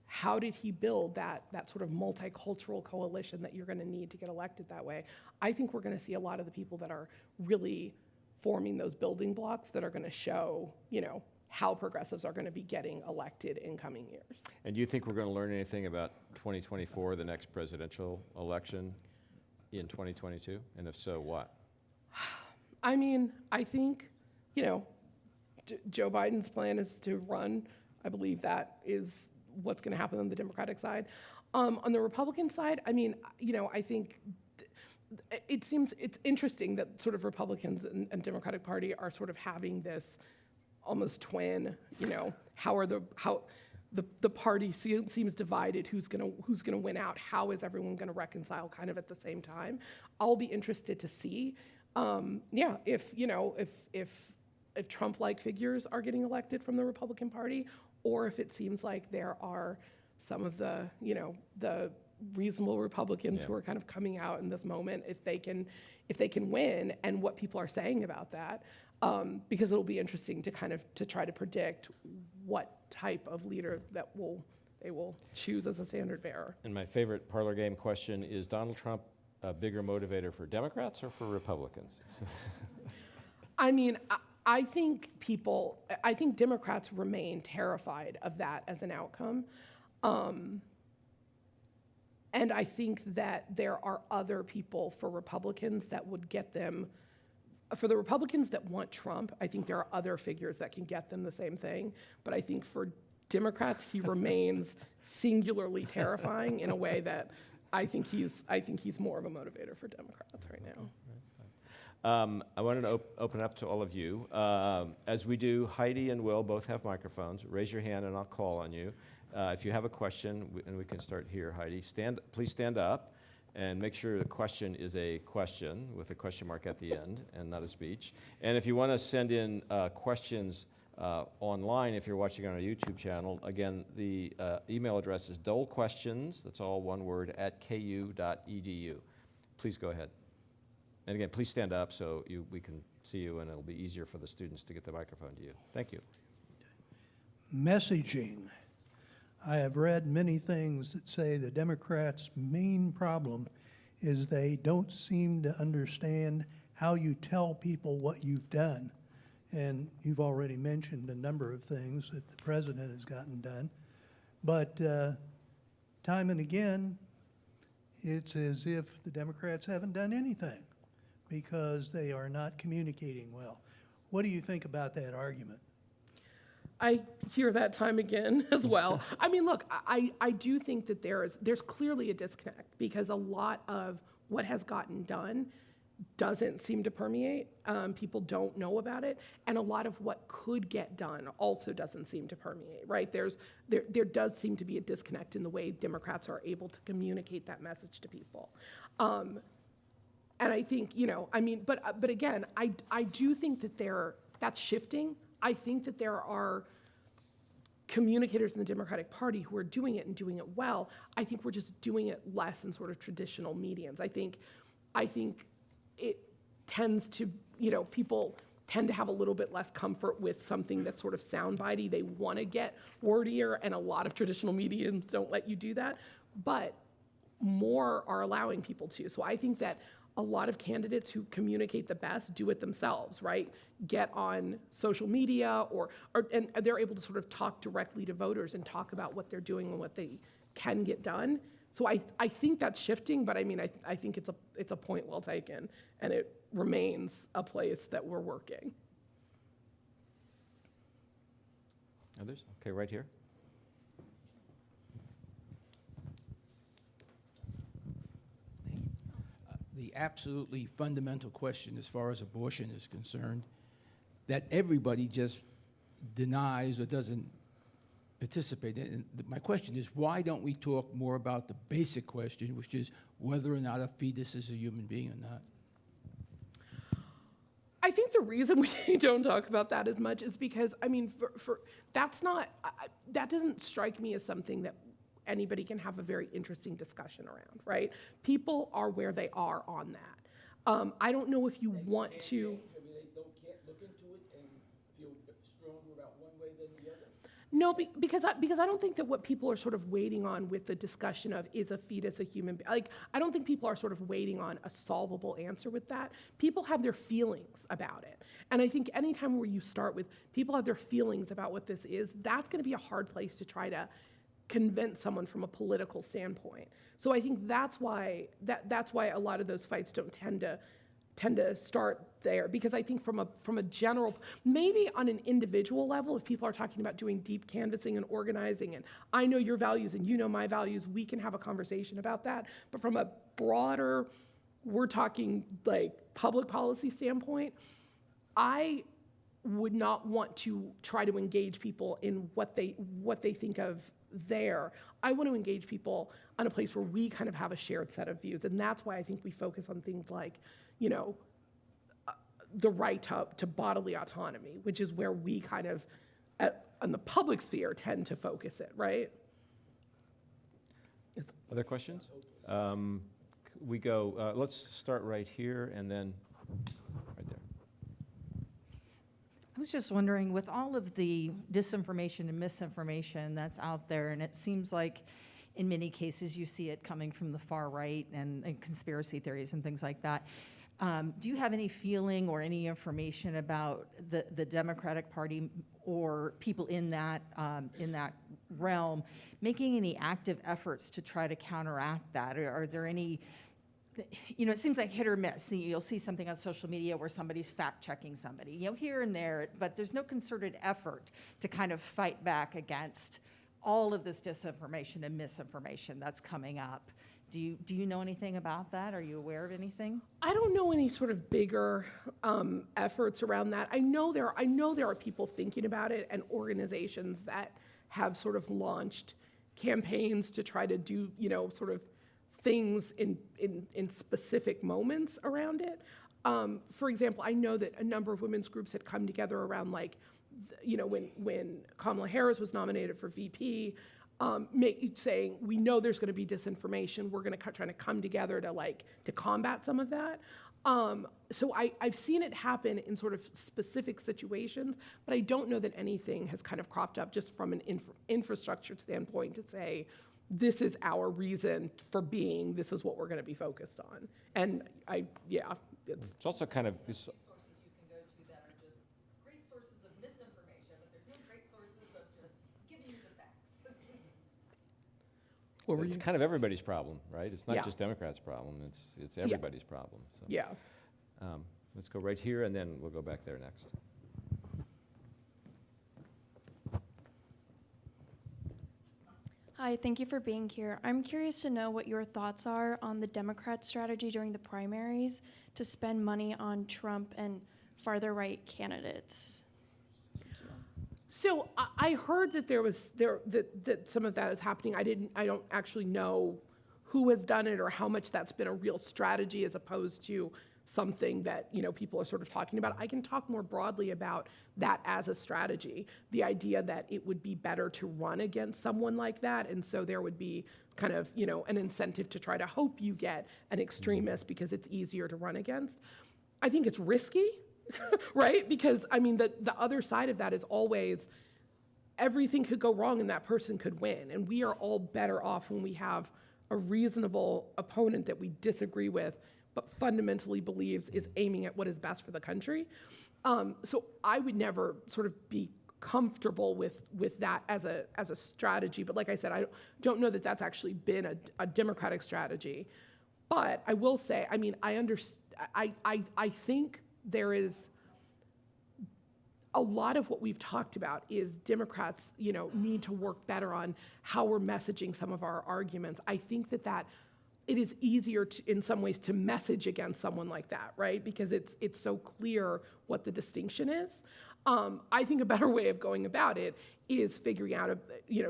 how did he build that sort of multicultural coalition that you're going to need to get elected that way? I think we're going to see a lot of the people that are really forming those building blocks that are going to show, how progressives are going to be getting elected in coming years. And do you think we're going to learn anything about 2024, the next presidential election in 2022? And if so, what? I mean, I think, Joe Biden's plan is to run. I believe that is what's going to happen on the Democratic side. On the Republican side, I mean, I think it's interesting that sort of Republicans and Democratic Party are sort of having this almost twin, how the party seems divided, who's gonna win out, how is everyone gonna reconcile kind of at the same time. I'll be interested to see, if Trump-like figures are getting elected from the Republican Party, or if it seems like there are some of the reasonable Republicans who are kind of coming out in this moment, if they can win, and what people are saying about that. Because it'll be interesting to try to predict what type of leader they will choose as a standard bearer. And my favorite parlor game question is Donald Trump a bigger motivator for Democrats or for Republicans? I mean, I think Democrats remain terrified of that as an outcome. And I think that there are other people for Republicans that would get them. For the Republicans that want Trump, I think there are other figures that can get them the same thing. But I think for Democrats, he remains singularly terrifying in a way that I think he's more of a motivator for Democrats right now. I wanted to open up to all of you. As we do, Heidi and Will both have microphones. Raise your hand and I'll call on you. If you have a question, and we can start here, Heidi, please stand up and make sure the question is a question with a question mark at the end and not a speech. And if you want to send in questions online, if you're watching on our YouTube channel, again, the email address is dolequestions, that's all one word, @ku.edu. Please go ahead. And again, please stand up so we can see you, and it'll be easier for the students to get the microphone to you. Thank you. Messaging. I have read many things that say the Democrats' main problem is they don't seem to understand how you tell people what you've done. And you've already mentioned a number of things that the president has gotten done. But time and again, it's as if the Democrats haven't done anything because they are not communicating well. What do you think about that argument? I hear that time again as well. I mean, look, I do think that there's clearly a disconnect because a lot of what has gotten done doesn't seem to permeate. People don't know about it, and a lot of what could get done also doesn't seem to permeate. Right? There does seem to be a disconnect in the way Democrats are able to communicate that message to people. And I think, but again, I do think that that's shifting. I think that there are communicators in the Democratic Party who are doing it and doing it well. I think we're just doing it less in sort of traditional mediums. I think it tends to, people tend to have a little bit less comfort with something that's sort of soundbitey. They want to get wordier, and a lot of traditional mediums don't let you do that. But more are allowing people to. So I think that a lot of candidates who communicate the best do it themselves, right? Get on social media and they're able to sort of talk directly to voters and talk about what they're doing and what they can get done. So I think that's shifting, but I mean, I think it's a point well taken, and it remains a place that we're working. Others? Okay, right here. The absolutely fundamental question as far as abortion is concerned, that everybody just denies or doesn't participate in. And my question is, why don't we talk more about the basic question, which is whether or not a fetus is a human being or not? I think the reason we don't talk about that as much is because, I mean, that's not, that doesn't strike me as something that anybody can have a very interesting discussion around, right? People are where they are on that. I don't know if you want to. Change. I mean, they can't look into it and feel stronger about one way than the other. No, because I don't think that what people are sort of waiting on with the discussion of is a fetus a human being, like, I don't think people are sort of waiting on a solvable answer with that. People have their feelings about it. And I think anytime where you start with people have their feelings about what this is, that's going to be a hard place to try to convince someone from a political standpoint. So I think that's why a lot of those fights don't tend to start there, because I think from a general, maybe on an individual level, if people are talking about doing deep canvassing and organizing, and I know your values and you know my values, we can have a conversation about that. But from a broader, we're talking like public policy standpoint, I would not want to try to engage people in what they think of there. I want to engage people on a place where we kind of have a shared set of views, and that's why I think we focus on things like, you know, the right to bodily autonomy, which is where we kind of, on the public sphere, tend to focus it, right? Other questions? We go, let's start right here and then right there. I was just wondering, with all of the disinformation and misinformation that's out there, and it seems like in many cases you see it coming from the far right and conspiracy theories and things like that, do you have any feeling or any information about the Democratic Party or people in that realm making any active efforts to try to counteract that? Are there any, you know, it seems like hit or miss. You'll see something on social media where somebody's fact-checking somebody, you know, here and there, but there's no concerted effort to kind of fight back against all of this disinformation and misinformation that's coming up. Do you know anything about that? Are you aware of anything? I don't know any sort of bigger efforts around that. I know there are people thinking about it and organizations that have sort of launched campaigns to try to do, you know, sort of things in specific moments around it. For example, I know that a number of women's groups had come together around, like, you know, when Kamala Harris was nominated for VP, saying, we know there's going to be disinformation. We're going to try to come together to combat some of that. So I've seen it happen in sort of specific situations, but I don't know that anything has kind of cropped up just from an infrastructure standpoint to say, this is our reason for being, this is what we're going to be focused on. And it's also kind of, Sources you can go to that are just great sources of misinformation, but there's no great sources of just giving you the facts. it's kind of everybody's problem, right? It's not Yeah. just Democrats' problem, it's everybody's problem. So, Yeah. let's go right here and then we'll go back there next. Hi, thank you for being here. I'm curious to know what your thoughts are on the Democrat strategy during the primaries to spend money on Trump and farther right candidates. So I heard that that some of that is happening. I don't actually know who has done it or how much that's been a real strategy as opposed to something that, you know, people are sort of talking about. I can talk more broadly about that as a strategy, the idea that it would be better to run against someone like that, and so there would be kind of, you know, an incentive to try to hope you get an extremist because it's easier to run against. I think it's risky, right? Because, I mean, the other side of that is always everything could go wrong and that person could win, and we are all better off when we have a reasonable opponent that we disagree with but fundamentally believes is aiming at what is best for the country. So I would never sort of be comfortable with that as a strategy. But like I said, I don't know that that's actually been a Democratic strategy. But I will say, I mean, I think there is a lot of what we've talked about is Democrats, need to work better on how we're messaging some of our arguments. I think that it is easier in some ways to message against someone like that, right? Because it's so clear what the distinction is. I think a better way of going about it is figuring out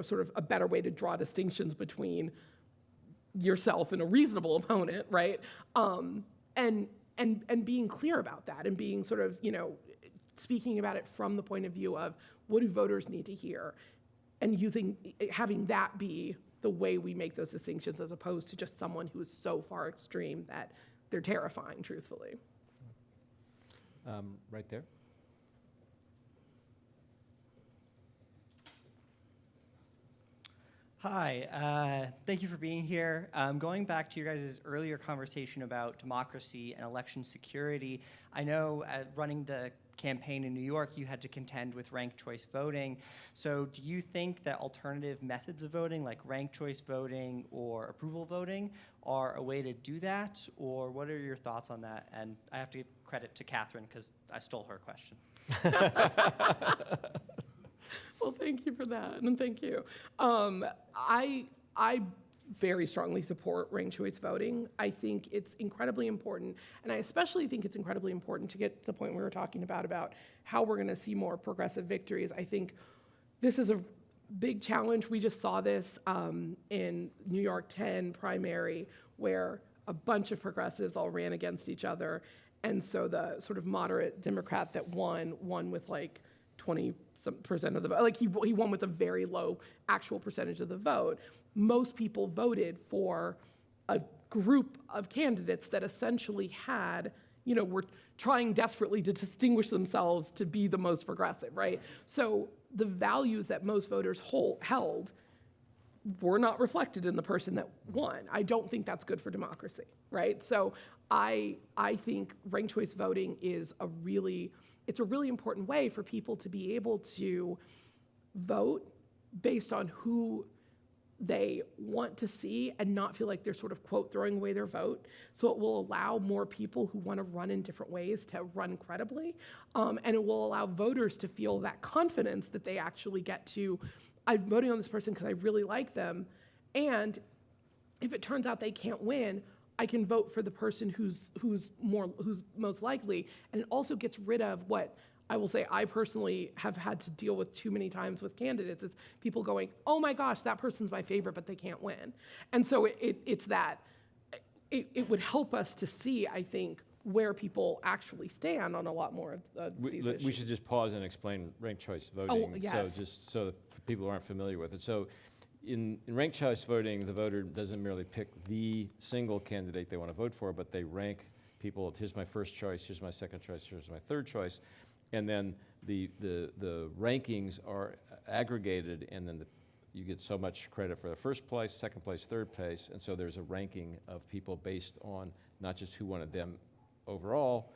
sort of a better way to draw distinctions between yourself and a reasonable opponent, right? And being clear about that, and being sort of, speaking about it from the point of view of what do voters need to hear, and having that be the way we make those distinctions, as opposed to just someone who is so far extreme that they're terrifying, truthfully. Right there. Hi, thank you for being here. Going back to your guys' earlier conversation about democracy and election security, I know running the campaign in New York, you had to contend with ranked choice voting. So do you think that alternative methods of voting, like ranked choice voting or approval voting, are a way to do that? Or what are your thoughts on that? And I have to give credit to Catherine because I stole her question. Well, thank you for that, and thank you. I very strongly support ranked choice voting. I think it's incredibly important, and I especially think it's incredibly important to get to the point we were talking about how we're going to see more progressive victories. I think this is a big challenge. We just saw this in New York 10 primary, where a bunch of progressives all ran against each other, and so the sort of moderate Democrat that won with like 20% of the vote. Like he won with a very low actual percentage of the vote. Most people voted for a group of candidates that essentially had, were trying desperately to distinguish themselves to be the most progressive, right? So the values that most voters held were not reflected in the person that won. I don't think that's good for democracy, right? So I think ranked choice voting is it's a really important way for people to be able to vote based on who they want to see and not feel like they're sort of, quote, throwing away their vote. So it will allow more people who want to run in different ways to run credibly. And it will allow voters to feel that confidence that they actually get to, I'm voting on this person because I really like them. And if it turns out they can't win, I can vote for the person who's most likely. And it also gets rid of what I will say I personally have had to deal with too many times with candidates, is people going, oh my gosh, that person's my favorite, but they can't win. And so it's that, it would help us to see, I think, where people actually stand on a lot more of these issues. We should just pause and explain ranked choice voting. Oh, yes. So just so that for people who aren't familiar with it. So in ranked choice voting, the voter doesn't merely pick the single candidate they want to vote for, but they rank people, here's my first choice, here's my second choice, here's my third choice. And then the rankings are aggregated, and then you get so much credit for the first place, second place, third place, and so there's a ranking of people based on not just who wanted them overall,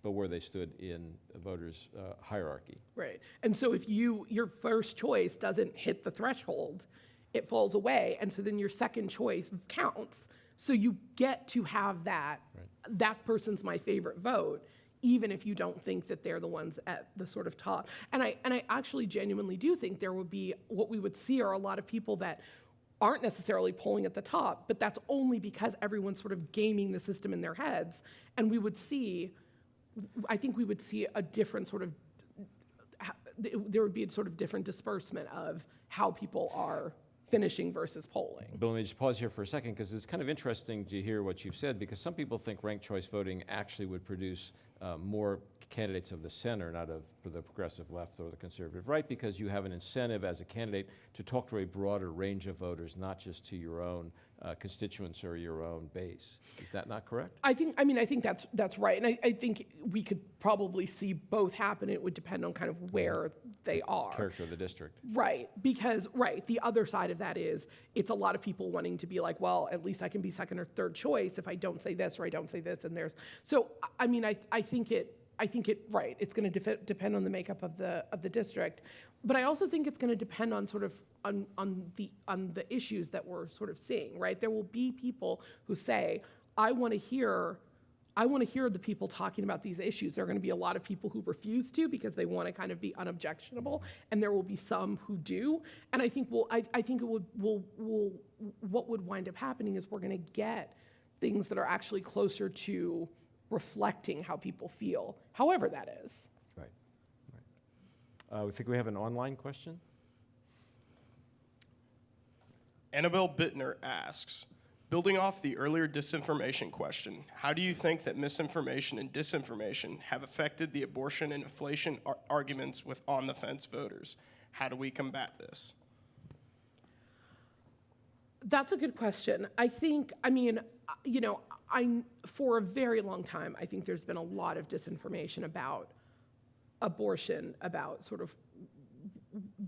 but where they stood in a voter's hierarchy. Right, and so if your first choice doesn't hit the threshold, it falls away, and so then your second choice counts. So you get to have that, right. That person's my favorite vote, even if you don't think that they're the ones at the sort of top. And I actually genuinely do think there will be, what we would see are a lot of people that aren't necessarily polling at the top, but that's only because everyone's sort of gaming the system in their heads. And I think we would see a different sort of, there would be a sort of different disbursement of how people are finishing versus polling. But let me just pause here for a second, because it's kind of interesting to hear what you've said, because some people think ranked choice voting actually would produce more candidates of the center, not of the progressive left or the conservative right, because you have an incentive as a candidate to talk to a broader range of voters, not just to your own constituents or your own base. Is that not correct? I think that's right, and I think we could probably see both happen. It would depend on kind of where they are. Character of the district. Right, because the other side of that is it's a lot of people wanting to be like, well, at least I can be second or third choice if I don't say this or I don't say this, and there's, so I mean, I think I think it's going to depend on the makeup of the district, but I also think it's going to depend on sort of on the issues that we're sort of seeing, right? There will be people who say, I want to hear the people talking about these issues. There are going to be a lot of people who refuse to because they want to kind of be unobjectionable, and there will be some who do. And I think what would wind up happening is we're going to get things that are actually closer to reflecting how people feel, however that is. Right. I think we have an online question. Annabelle Bittner asks, building off the earlier disinformation question, how do you think that misinformation and disinformation have affected the abortion and inflation arguments with on-the-fence voters? How do we combat this? That's a good question. For a very long time, I think there's been a lot of disinformation about abortion, about sort of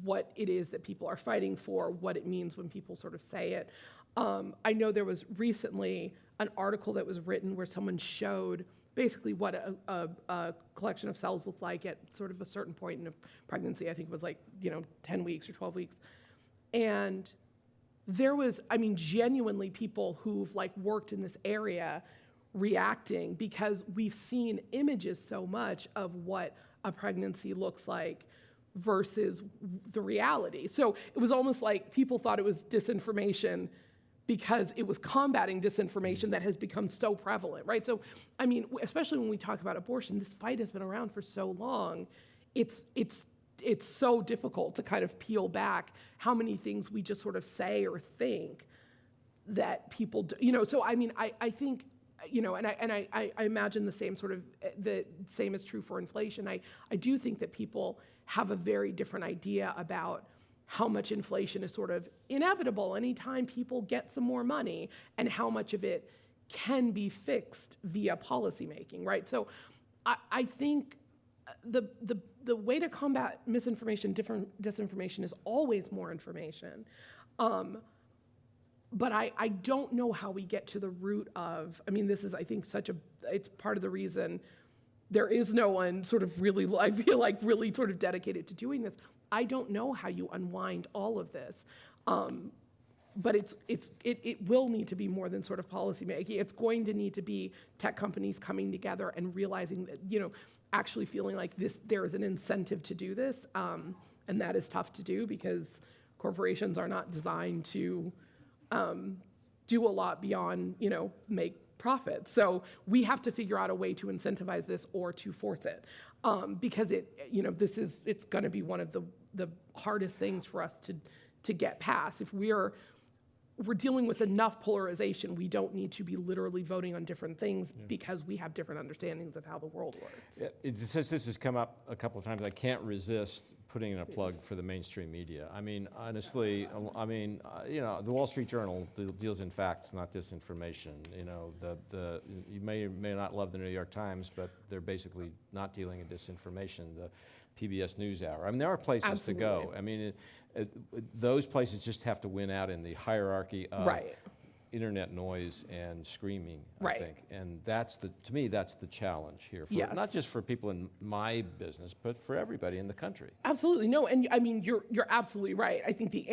what it is that people are fighting for, what it means when people sort of say it. I know there was recently an article that was written where someone showed basically what a collection of cells looked like at sort of a certain point in a pregnancy. I think it was 10 weeks or 12 weeks. And there was, genuinely people who've worked in this area reacting because we've seen images so much of what a pregnancy looks like versus the reality. So it was almost like people thought it was disinformation because it was combating disinformation that has become so prevalent, right? So, especially when we talk about abortion, this fight has been around for so long. It's so difficult to kind of peel back how many things we just sort of say or think that people do, so I think, and I imagine the same is true for inflation. I do think that people have a very different idea about how much inflation is sort of inevitable anytime people get some more money and how much of it can be fixed via policymaking, right? So I think the way to combat misinformation, disinformation is always more information. But I don't know how we get to the root of, this is, I think, it's part of the reason there is no one sort of really, I feel like, really sort of dedicated to doing this. I don't know how you unwind all of this. But it will need to be more than sort of policymaking. It's going to need to be tech companies coming together and realizing that, actually feeling like there is an incentive to do this. And that is tough to do because corporations are not designed to do a lot beyond, make profits. So we have to figure out a way to incentivize this or to force it. Because it's going to be one of the hardest things for us to get past. If we're dealing with enough polarization, we don't need to be literally voting on different things because we have different understandings of how the world works. Since this has come up a couple of times, I can't resist putting in a plug for the mainstream media. Honestly, the Wall Street Journal deals in facts, not disinformation. You may or may not love the New York Times, but they're basically not dealing in disinformation. The PBS NewsHour. There are places to go. Those places just have to win out in the hierarchy of internet noise and screaming, I think. And to me, that's the challenge here. Not just for people in my business, but for everybody in the country. Absolutely. No, and you're absolutely right. I think the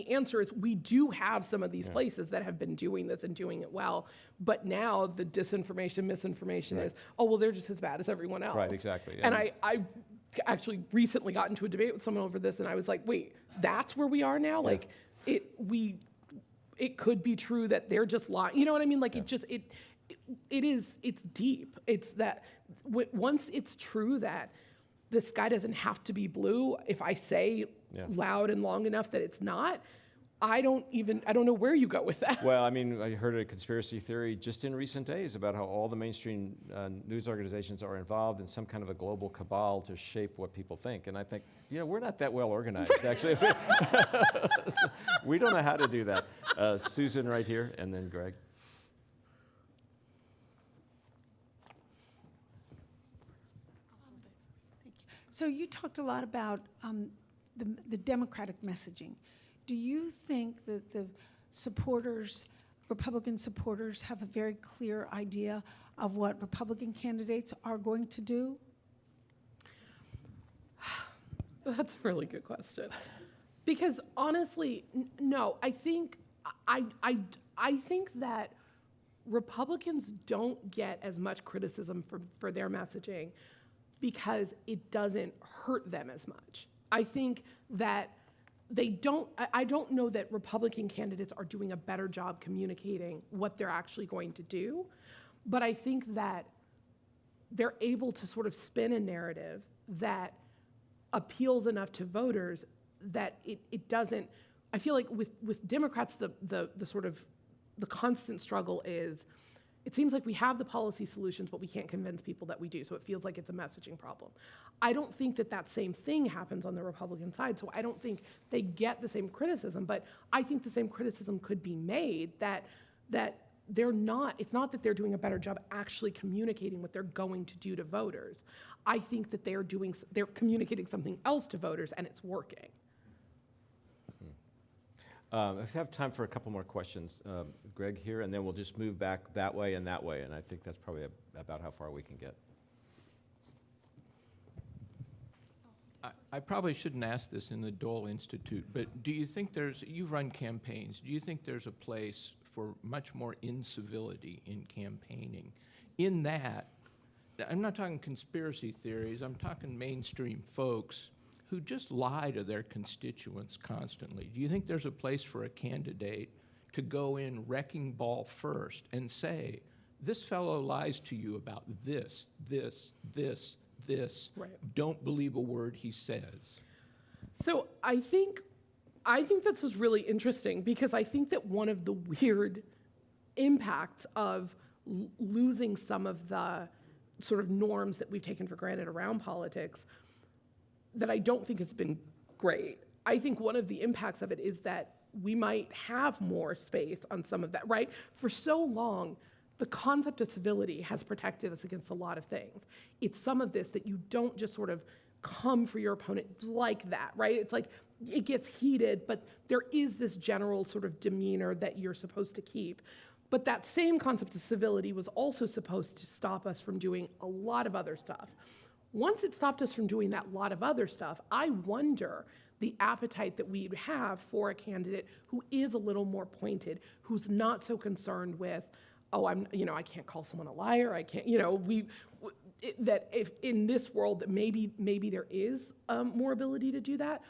answer is we do have some of these places that have been doing this and doing it well, but now the disinformation, misinformation is, they're just as bad as everyone else. Right, exactly. And I actually recently got into a debate with someone over this, and I was like, wait, that's where we are now? It could be true that they're just lying. You know what I mean? It's deep. It's that once it's true that the sky doesn't have to be blue, if I say loud and long enough that it's not, I don't know where you go with that. Well, I heard a conspiracy theory just in recent days about how all the mainstream news organizations are involved in some kind of a global cabal to shape what people think. And I think, we're not that well organized, actually. We don't know how to do that. Susan right here, and then Greg. Thank you. So you talked a lot about the Democratic messaging. Do you think that the Republican supporters have a very clear idea of what Republican candidates are going to do? That's a really good question. Because honestly, no, I think that Republicans don't get as much criticism for their messaging because it doesn't hurt them as much. I think that I don't know that Republican candidates are doing a better job communicating what they're actually going to do, but I think that they're able to sort of spin a narrative that appeals enough to voters that it doesn't. I feel like with Democrats, the sort of the constant struggle is, it seems like we have the policy solutions, but we can't convince people that we do, so it feels like it's a messaging problem. I don't think that same thing happens on the Republican side, so I don't think they get the same criticism, but I think the same criticism could be made that they're not, it's not that they're doing a better job actually communicating what they're going to do to voters. I think that they're communicating something else to voters and it's working. I have time for a couple more questions. Greg here, and then we'll just move back that way, and I think that's probably about how far we can get. I probably shouldn't ask this in the Dole Institute, but do you think you run campaigns, do you think there's a place for much more incivility in campaigning? In that, I'm not talking conspiracy theories, I'm talking mainstream folks who just lie to their constituents constantly. Do you think there's a place for a candidate to go in wrecking ball first and say, this fellow lies to you about this, right. Don't believe a word he says? So I think this is really interesting because I think that one of the weird impacts of losing some of the sort of norms that we've taken for granted around politics that I don't think has been great. I think one of the impacts of it is that we might have more space on some of that, right? For so long, the concept of civility has protected us against a lot of things. It's some of this that you don't just sort of come for your opponent like that, right? It's like it gets heated, but there is this general sort of demeanor that you're supposed to keep. But that same concept of civility was also supposed to stop us from doing a lot of other stuff. Once it stopped us from doing that lot of other stuff, I wonder the appetite that we have for a candidate who is a little more pointed, who's not so concerned with, oh, I can't call someone a liar. I can't, that if in this world that maybe there is more ability to do that.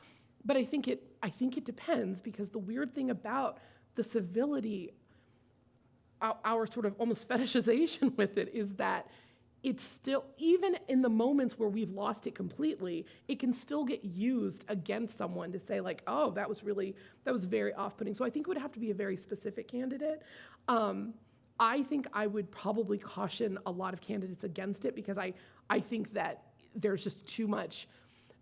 But I think it depends, because the weird thing about the civility, our sort of almost fetishization with it, is that it's still, even in the moments where we've lost it completely, it can still get used against someone to say like, oh, that was very off-putting. So I think it would have to be a very specific candidate. I think I would probably caution a lot of candidates against it, because I think that there's just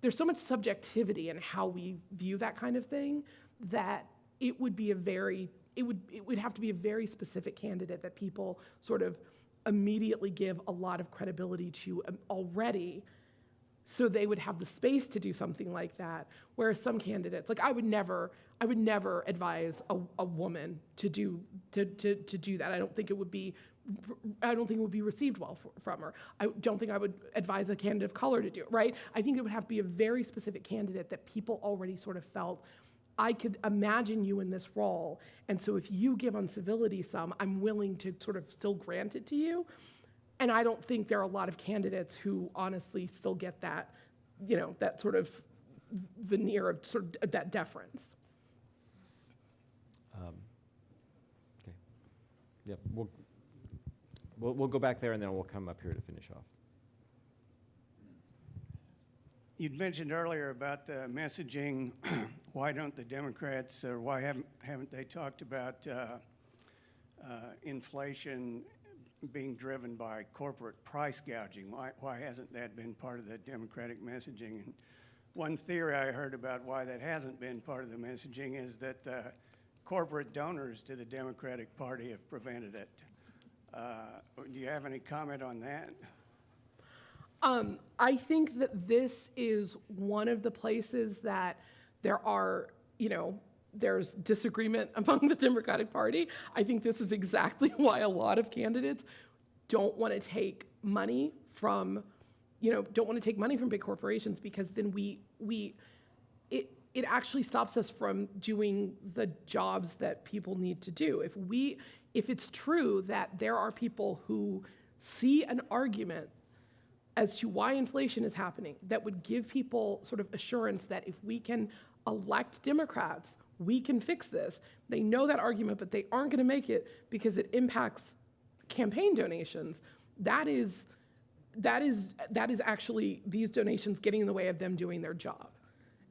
there's so much subjectivity in how we view that kind of thing, that it would have to be a very specific candidate that people sort of immediately give a lot of credibility to already, so they would have the space to do something like that. Whereas some candidates, like I would never advise a woman to do that. I don't think it would be received well from her. I don't think I would advise a candidate of color to do it, right? I think it would have to be a very specific candidate that people already sort of felt, I could imagine you in this role, and so if you give uncivility some, I'm willing to sort of still grant it to you. And I don't think there are a lot of candidates who honestly still get that, that sort of veneer of sort of that deference. Okay. Yep. We'll go back there, and then we'll come up here to finish off. You'd mentioned earlier about the messaging. Why don't the Democrats, or why haven't they talked about inflation being driven by corporate price gouging? Why hasn't that been part of the Democratic messaging? And one theory I heard about why that hasn't been part of the messaging is that corporate donors to the Democratic Party have prevented it. Do you have any comment on that? I think that this is one of the places that there are, there's disagreement among the Democratic Party. I think this is exactly why a lot of candidates don't want to take money from, don't want to take money from big corporations, because then it actually stops us from doing the jobs that people need to do. If it's true that there are people who see an argument as to why inflation is happening that would give people sort of assurance that if we can elect Democrats, we can fix this. They know that argument, but they aren't going to make it because it impacts campaign donations. That is actually these donations getting in the way of them doing their job.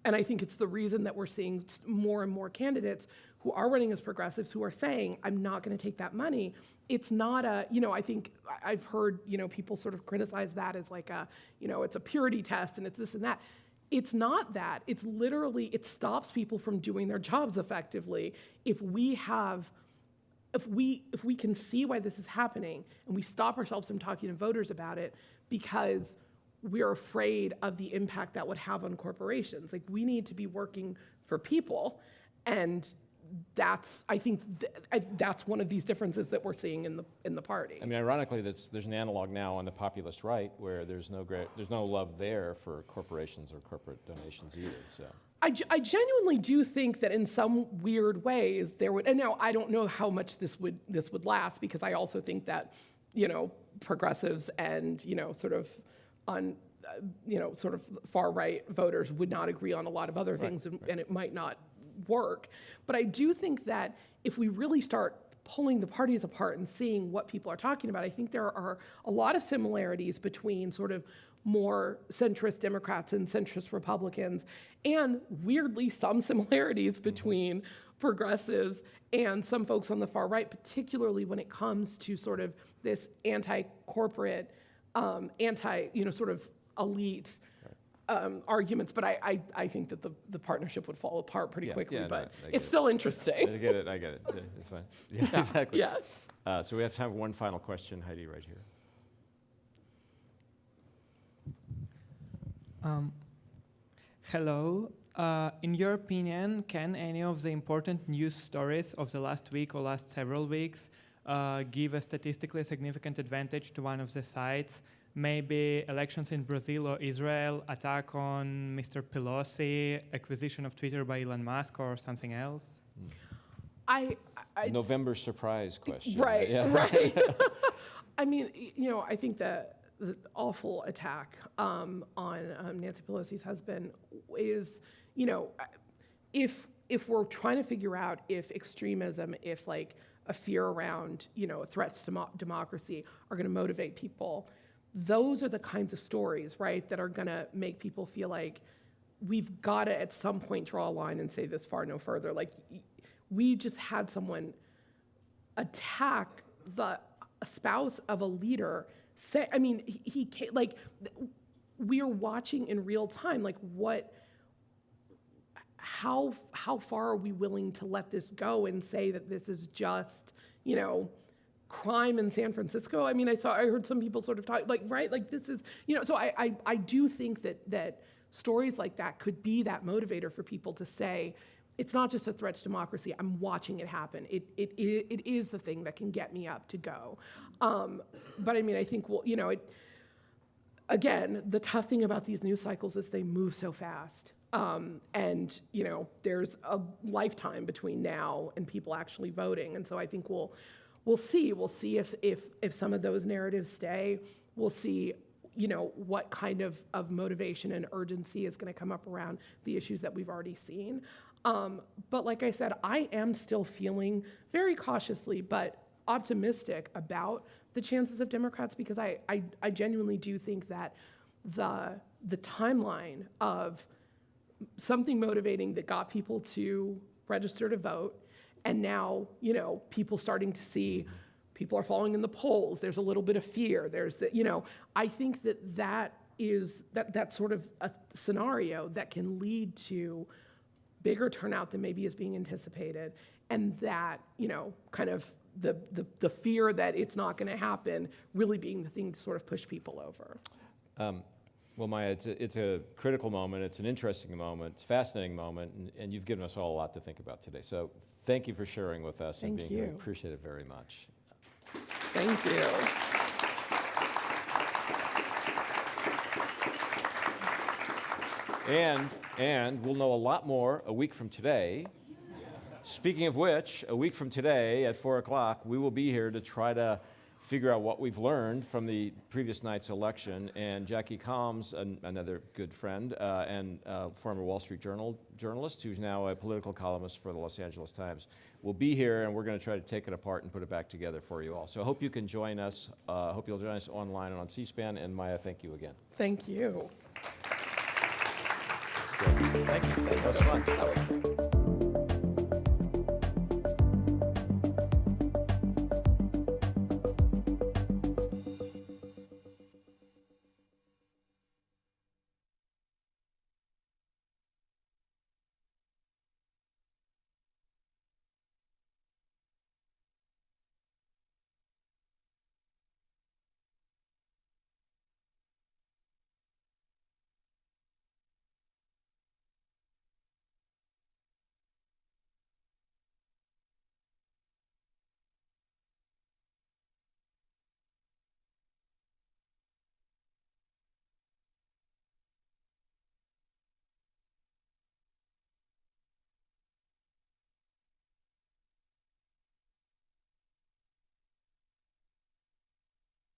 And I think it's the reason that we're seeing more and more candidates who are running as progressives who are saying, I'm not going to take that money. It's not I think I've heard, people sort of criticize that as like it's a purity test and it's this and that. It's not that. It's literally, it stops people from doing their jobs effectively if we can see why this is happening and we stop ourselves from talking to voters about it because we're afraid of the impact that would have on corporations. Like, we need to be working for people, and I think that's one of these differences that we're seeing in the party. I mean, ironically, there's an analog now on the populist right where there's no love there for corporations or corporate donations either. So I genuinely do think that in some weird ways there would, and now I don't know how much this would last, because I also think that progressives and sort of far right voters would not agree on a lot of other things, and it might not work. But I do think that if we really start pulling the parties apart and seeing what people are talking about, I think there are a lot of similarities between sort of more centrist Democrats and centrist Republicans, and weirdly some similarities between progressives and some folks on the far right, particularly when it comes to sort of this anti-corporate, sort of elite arguments. But I think that the partnership would fall apart pretty quickly, but it's still interesting. I get it. Yeah, it's fine. Yeah, exactly. Yes. So we have time for one final question. Heidi, right here. Hello. In your opinion, can any of the important news stories of the last week or last several weeks give a statistically significant advantage to one of the sides? Maybe elections in Brazil or Israel, attack on Mr. Pelosi, acquisition of Twitter by Elon Musk, or something else? November surprise question. Right, Yeah. right. I mean, I think that the awful attack on Nancy Pelosi's husband is, if we're trying to figure out if extremism, if like a fear around, threats to democracy are going to motivate people, those are the kinds of stories, right, that are going to make people feel like we've got to at some point draw a line and say this far no further. Like, we just had someone attack the spouse of a leader. Say, I mean, he can't, like, we are watching in real time, like, how far are we willing to let this go and say that this is just, crime in San Francisco? I mean, I heard some people sort of talk, like, right, like this is, so I do think that stories like that could be that motivator for people to say, it's not just a threat to democracy, I'm watching it happen. It is the thing that can get me up to go. But I mean, I think, again, the tough thing about these news cycles is they move so fast. And there's a lifetime between now and people actually voting. And so I think we'll see. We'll see if some of those narratives stay. We'll see, what kind of motivation and urgency is going to come up around the issues that we've already seen. But like I said, I am still feeling very cautiously but optimistic about the chances of Democrats, because I genuinely do think that the timeline of something motivating that got people to register to vote, and now, people starting to see people are falling in the polls, there's a little bit of fear, there's the, I think that's sort of a scenario that can lead to bigger turnout than maybe is being anticipated, and that, kind of the fear that it's not going to happen really being the thing to sort of push people over. Well, Maya, it's a critical moment, it's an interesting moment, it's a fascinating moment, and you've given us all a lot to think about today. So thank you for sharing with us and being here. I appreciate it very much. Thank you. And we'll know a lot more a week from today. Speaking of which, a week from today at 4 o'clock, we will be here to try to figure out what we've learned from the previous night's election. And Jackie Combs, another good friend and former Wall Street Journal journalist, who's now a political columnist for the Los Angeles Times, will be here, and we're going to try to take it apart and put it back together for you all. So I hope you can join us. Hope you'll join us online and on C-SPAN. And Maya, thank you again. Thank you. Thank you. That was fun.